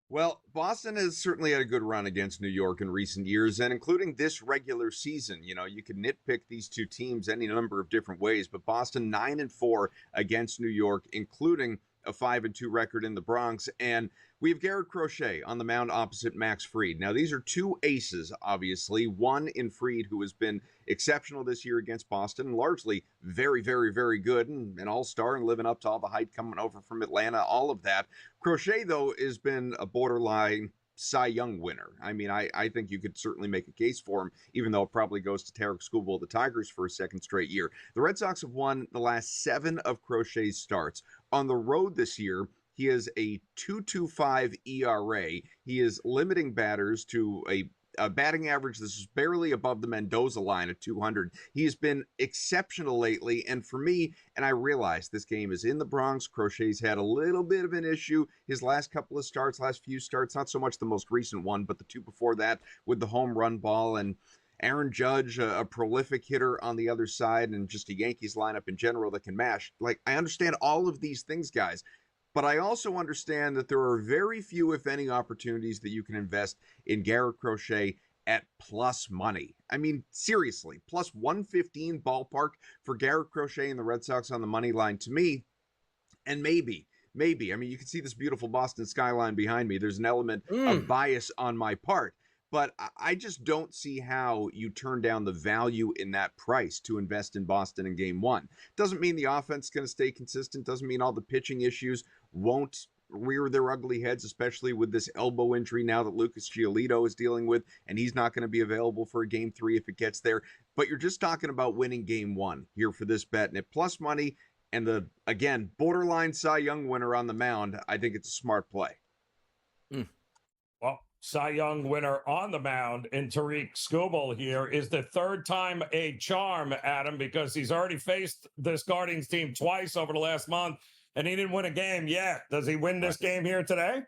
Well, Boston has certainly had a good run against New York in recent years, and including this regular season. You know, you can nitpick these 2 teams any number of different ways, but Boston 9-4 against New York, including a 5-2 record in the Bronx. And we have Garrett Crochet on the mound opposite Max Fried. Now, these are 2 aces, obviously. One in Fried, who has been exceptional this year against Boston, largely very, very, very good, and an all-star and living up to all the hype coming over from Atlanta, all of that. Crochet, though, has been a borderline Cy Young winner. I mean, I think you could certainly make a case for him, even though it probably goes to Tarek Skubal of the Tigers for a 2nd straight year. The Red Sox have won the last 7 of Crochet's starts. On the road this year, he has a 2.25 ERA. He is limiting batters to a batting average this is barely above the Mendoza line at 200. He has been exceptional lately, and for me, and I realize this game is in the Bronx, Crochet's had a little bit of an issue his last couple of starts, last few starts, not so much the most recent one, but the 2 before that with the home run ball, and Aaron Judge, a prolific hitter on the other side, and just a Yankees lineup in general that can mash. Like, I understand all of these things, guys, but I also understand that there are very few, if any, opportunities that you can invest in Garrett Crochet at plus money. I mean, seriously, plus 115 ballpark for Garrett Crochet and the Red Sox on the money line, to me, and maybe, I mean, you can see this beautiful Boston skyline behind me. There's an element of bias on my part, but I just don't see how you turn down the value in that price to invest in Boston in game 1. Doesn't mean the offense is going to stay consistent. Doesn't mean all the pitching issues won't rear their ugly heads, especially with this elbow injury now that Lucas Giolito is dealing with, and he's not going to be available for a game 3 if it gets there. But you're just talking about winning game 1 here for this bet, and at plus money and the, again, borderline Cy Young winner on the mound, I think it's a smart play. Well, Cy Young winner on the mound in Tarek Skubal here is the 3rd time a charm, Adam, because he's already faced this Guardians team twice over the last month, and he didn't win a game yet. Does he win this game here today?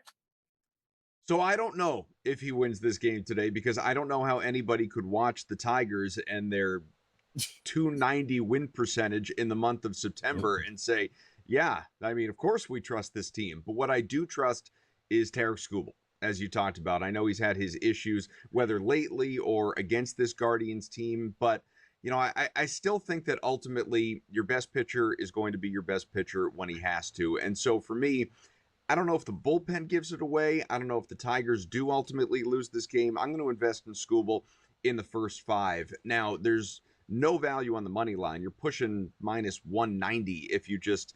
So I don't know if he wins this game today, because I don't know how anybody could watch the Tigers and their 290 win percentage in the month of September and say, yeah, I mean, of course we trust this team. But what I do trust is Tarek Skubal, as you talked about. I know he's had his issues, whether lately or against this Guardians team, but you know, I still think that ultimately your best pitcher is going to be your best pitcher when he has to. And so for me, I don't know if the bullpen gives it away. I don't know if the Tigers do ultimately lose this game. I'm going to invest in Skubal in the first 5. Now, there's no value on the money line. You're pushing minus 190 if you just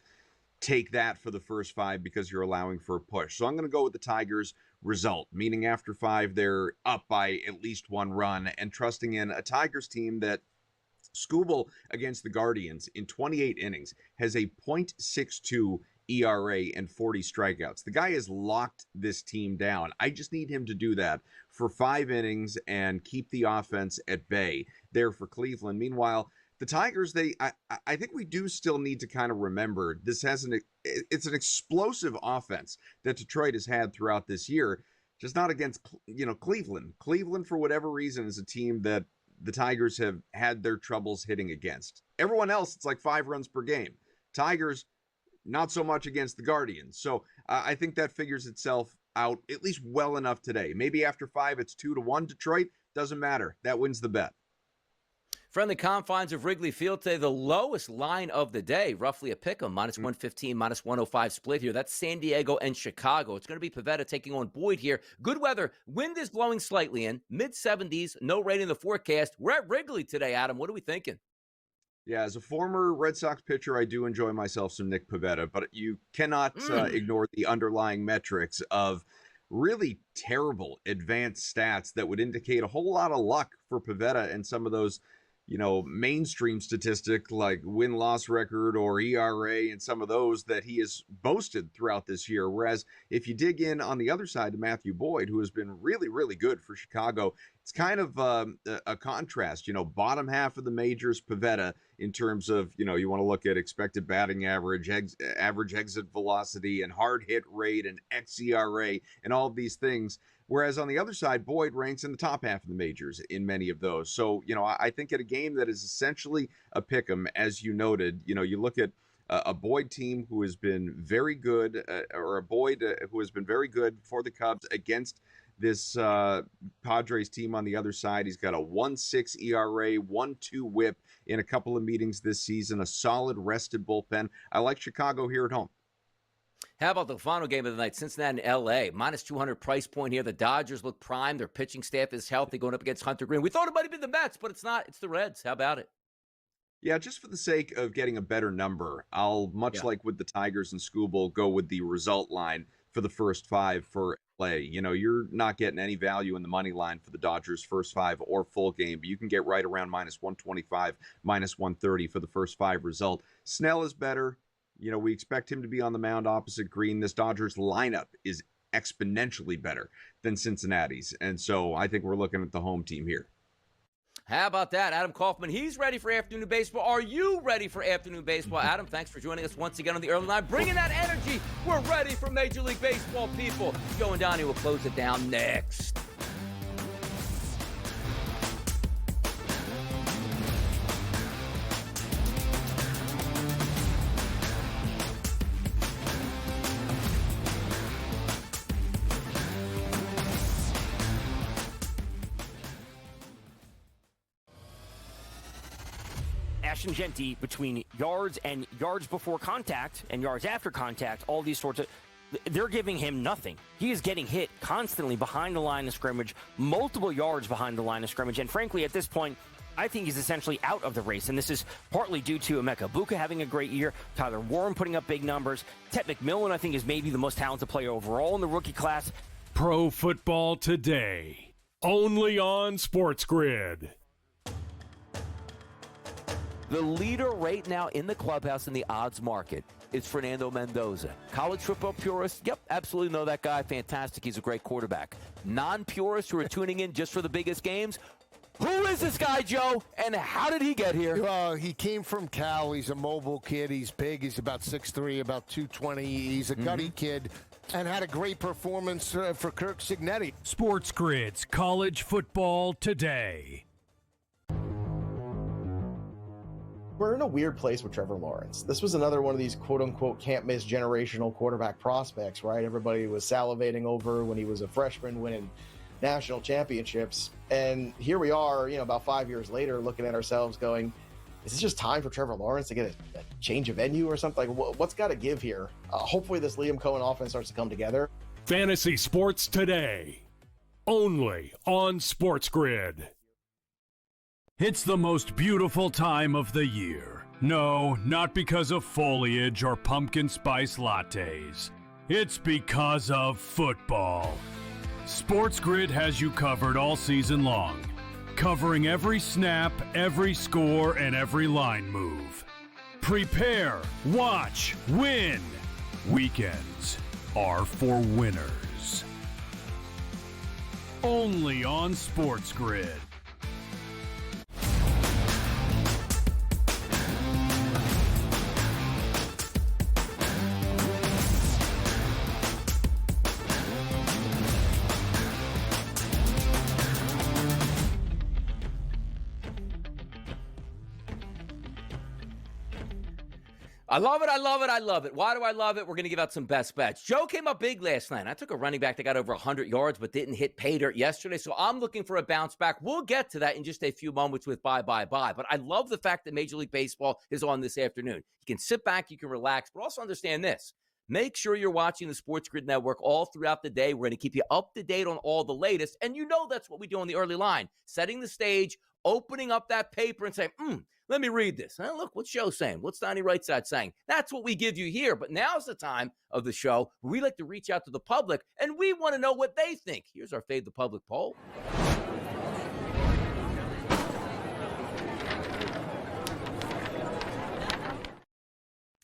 take that for the first 5 because you're allowing for a push. So I'm going to go with the Tigers result, meaning after 5, they're up by at least 1 run, and trusting in a Tigers team that Skubal against the Guardians in 28 innings has a .62 ERA and 40 strikeouts. The guy has locked this team down. I just need him to do that for 5 innings and keep the offense at bay there for Cleveland. Meanwhile, the Tigers, I think we do still need to kind of remember this it's an explosive offense that Detroit has had throughout this year, just not against, Cleveland. Cleveland, for whatever reason, is a team that the Tigers have had their troubles hitting against. Everyone else, it's like 5 runs per game. Tigers, not so much against the Guardians. So I think that figures itself out at least well enough today. Maybe after 5, it's 2-1 Detroit. Doesn't matter. That wins the bet. From the confines of Wrigley Field today, the lowest line of the day, roughly a pick 'em, minus 115, minus 105 split here. That's San Diego and Chicago. It's going to be Pivetta taking on Boyd here. Good weather. Wind is blowing slightly in. Mid-70s. No rain in the forecast. We're at Wrigley today, Adam. What are we thinking? Yeah, as a former Red Sox pitcher, I do enjoy myself some Nick Pivetta, but you cannot ignore the underlying metrics of really terrible advanced stats that would indicate a whole lot of luck for Pivetta and some of those, mainstream statistic like win-loss record or ERA and some of those that he has boasted throughout this year. Whereas if you dig in on the other side to Matthew Boyd, who has been really, really good for Chicago, it's kind of a contrast, bottom half of the majors, Pivetta, in terms of, you want to look at expected batting average, average exit velocity, and hard hit rate, and xERA, and all of these things. Whereas on the other side, Boyd ranks in the top half of the majors in many of those. So, I think at a game that is essentially a pick 'em, as you noted, you look at a Boyd team who has been very good, or a Boyd who has been very good for the Cubs against this Padres team on the other side. He's got a 1.6 ERA, 1.2 whip in a couple of meetings this season, a solid rested bullpen. I like Chicago here at home. How about the final game of the night, Cincinnati and L.A.? Minus 200 price point here. The Dodgers look prime. Their pitching staff is healthy going up against Hunter Green. We thought it might have been the Mets, but it's not. It's the Reds. How about it? Yeah, just for the sake of getting a better number, I'll, much like with the Tigers and Scooble, go with the result line for the first 5 for LA. You're not getting any value in the money line for the Dodgers first 5 or full game, but you can get right around minus 125, minus 130 for the first 5 result. Snell is better. We expect him to be on the mound opposite Green. This Dodgers lineup is exponentially better than Cincinnati's. And so I think we're looking at the home team here. How about that? Adam Kaufman, he's ready for afternoon baseball. Are you ready for afternoon baseball? Adam, thanks for joining us once again on the early line. Bringing that energy. We're ready for Major League Baseball, people. Joe and Donnie will close it down next. Genti between yards and yards before contact and yards after contact, all these sorts of, they're giving him nothing. He is getting hit constantly behind the line of scrimmage, multiple yards behind the line of scrimmage, and frankly, at this point, I think he's essentially out of the race, and this is partly due to Emeka Buka having a great year, Tyler Warren putting up big numbers, Tet McMillan, I think, is maybe the most talented player overall in the rookie class. Pro Football Today, only on SportsGrid. The leader right now in the clubhouse in the odds market is Fernando Mendoza. College football purists, yep, absolutely know that guy. Fantastic. He's a great quarterback. Non-purists who are tuning in just for the biggest games, who is this guy, Joe, and how did he get here? He came from Cal. He's a mobile kid. He's big. He's about 6'3", about 220. He's a gutty kid and had a great performance for Kirk Cignetti. SportsGrid's College Football Today. We're in a weird place with Trevor Lawrence. This was another one of these quote-unquote can't-miss generational quarterback prospects, right? Everybody was salivating over when he was a freshman winning national championships. And here we are, about 5 years later, looking at ourselves going, is this just time for Trevor Lawrence to get a change of venue or something? Like, what's got to give here? Hopefully this Liam Cohen offense starts to come together. Fantasy Sports Today, only on SportsGrid. It's the most beautiful time of the year. No, not because of foliage or pumpkin spice lattes. It's because of football. SportsGrid has you covered all season long, covering every snap, every score, and every line move. Prepare, watch, win. Weekends are for winners. Only on SportsGrid. I love it. I love it. I love it. Why do I love it? We're going to give out some best bets. Joe came up big last night. I took a running back that got over 100 yards but didn't hit pay dirt yesterday, so I'm looking for a bounce back. We'll get to that in just a few moments with bye. But I love the fact that Major League Baseball is on this afternoon. You can sit back, you can relax, but also understand this. Make sure you're watching the SportsGrid Network all throughout the day. We're going to keep you up to date on all the latest, and you know that's what we do on the early line, setting the stage, opening up that paper and saying, let me read this. Look, what's Joe saying? What's Donnie Rightside saying? That's what we give you here. But now's the time of the show where we like to reach out to the public, and we want to know what they think. Here's our Fade the Public poll.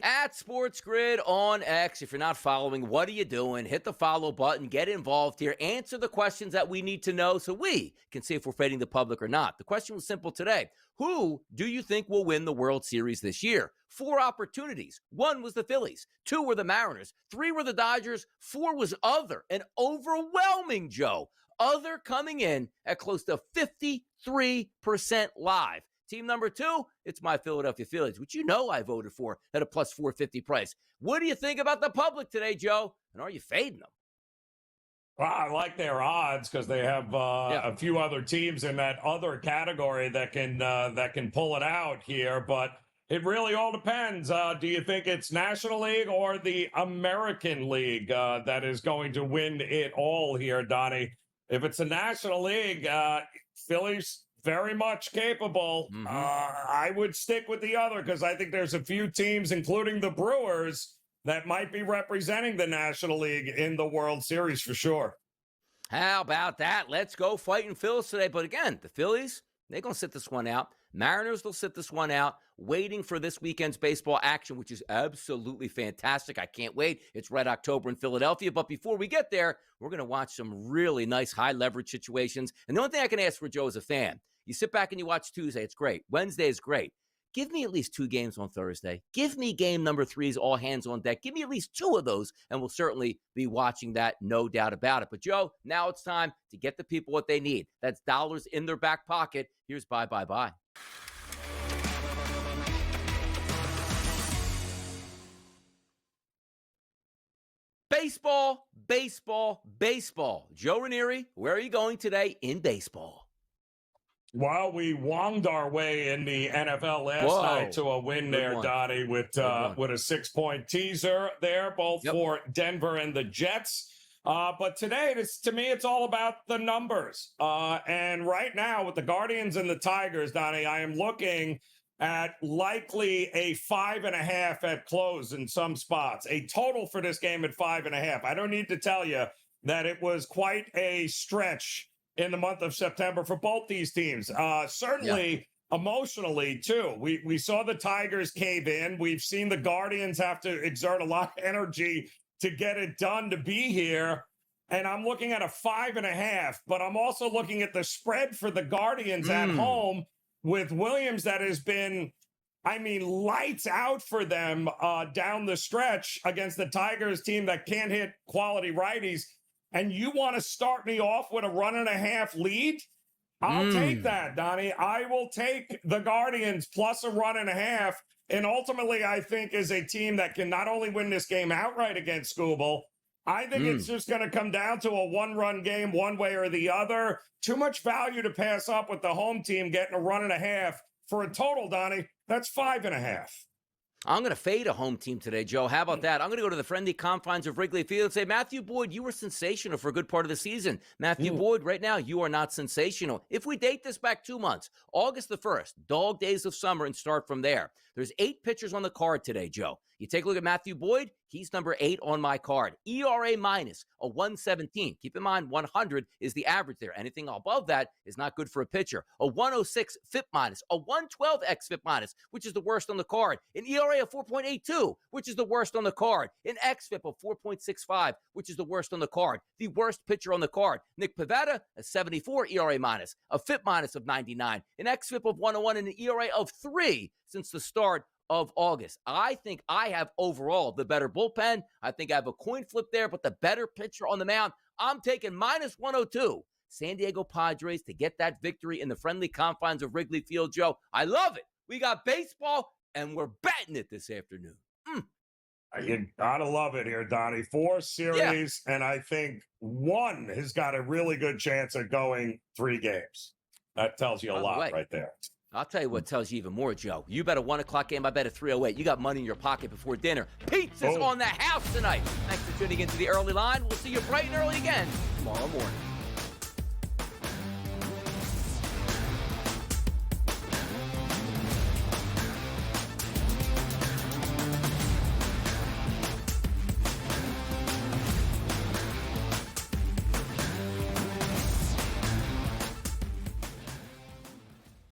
At SportsGrid on X. If you're not following, what are you doing? Hit the follow button. Get involved here. Answer the questions that we need to know so we can see if we're fading the public or not. The question was simple today. Who do you think will win the World Series this year? 4 opportunities. 1 was the Phillies. 2 were the Mariners. 3 were the Dodgers. 4 was other. An overwhelming, Joe. Other coming in at close to 53% live. Team number 2, it's my Philadelphia Phillies, which you know I voted for at a plus 450 price. What do you think about the public today, Joe? And are you fading them? Well, I like their odds because they have a few other teams in that other category that can pull it out here. But it really all depends. Do you think it's National League or the American League that is going to win it all here, Donnie? If it's the National League, Phillies very much capable. I would stick with the other because I think there's a few teams, including the Brewers, that might be representing the National League in the World Series for sure. How about that? Let's go fighting Phillies today. But again, the Phillies, they're going to sit this one out. Mariners will sit this one out, waiting for this weekend's baseball action, which is absolutely fantastic. I can't wait. It's Red October in Philadelphia. But before we get there, we're going to watch some really nice high-leverage situations. And the only thing I can ask for, Joe, as a fan, you sit back and you watch Tuesday. It's great. Wednesday is great. Give me at least 2 games on Thursday. Give me game number 3's all hands on deck. Give me at least 2 of those, and we'll certainly be watching that, no doubt about it. But, Joe, now it's time to get the people what they need. That's dollars in their back pocket. Here's bye. Baseball. Joe Ranieri, where are you going today in baseball? Well, we wonged our way in the NFL last night to a win there, Donnie, with a 6-point teaser there, both for Denver and the Jets. But today, to me, it's all about the numbers. And right now, with the Guardians and the Tigers, Donnie, I am looking at likely a 5.5 at close in some spots. A total for this game at 5.5. I don't need to tell you that it was quite a stretch in the month of September for both these teams. Certainly emotionally, too. We saw the Tigers cave in. We've seen the Guardians have to exert a lot of energy to get it done to be here. And I'm looking at a 5.5, but I'm also looking at the spread for the Guardians at home with Williams that has been, lights out for them down the stretch against the Tigers team that can't hit quality righties. And you want to start me off with a 1.5 lead? I'll take that, Donnie. I will take the Guardians plus a 1.5. And ultimately, I think is a team that can not only win this game outright against Scooble, I think it's just going to come down to a 1-run game one way or the other. Too much value to pass up with the home team getting a 1.5 for a total, Donnie. That's 5.5. I'm going to fade a home team today, Joe. How about that? I'm going to go to the friendly confines of Wrigley Field and say, Matthew Boyd, you were sensational for a good part of the season. Matthew Boyd, right now, you are not sensational. If we date this back 2 months, August the 1st, dog days of summer, and start from there. There's 8 pitchers on the card today, Joe. You take a look at Matthew Boyd, he's number 8 on my card. ERA minus a 117. Keep in mind, 100 is the average there. Anything above that is not good for a pitcher. A 106 FIP minus, a 112 xFIP minus, which is the worst on the card. An ERA of 4.82, which is the worst on the card. An xFIP of 4.65, which is the worst on the card. The worst pitcher on the card. Nick Pivetta, a 74 ERA minus, a FIP minus of 99, an xFIP of 101, and an ERA of 3 since the start of August. I think I have overall the better bullpen. I think I have a coin flip there, but the better pitcher on the mound. I'm taking minus 102. San Diego Padres to get that victory in the friendly confines of Wrigley Field, Joe. I love it. We got baseball, and we're betting it this afternoon. You gotta love it here, Donnie. 4 series, and I think one has got a really good chance of going 3 games. That tells you a lot right there. I'll tell you what tells you even more, Joe. You bet a 1 o'clock game, I bet a 3:08. You got money in your pocket before dinner. Pizza's on the house tonight. Thanks for tuning into the early line. We'll see you bright and early again tomorrow morning.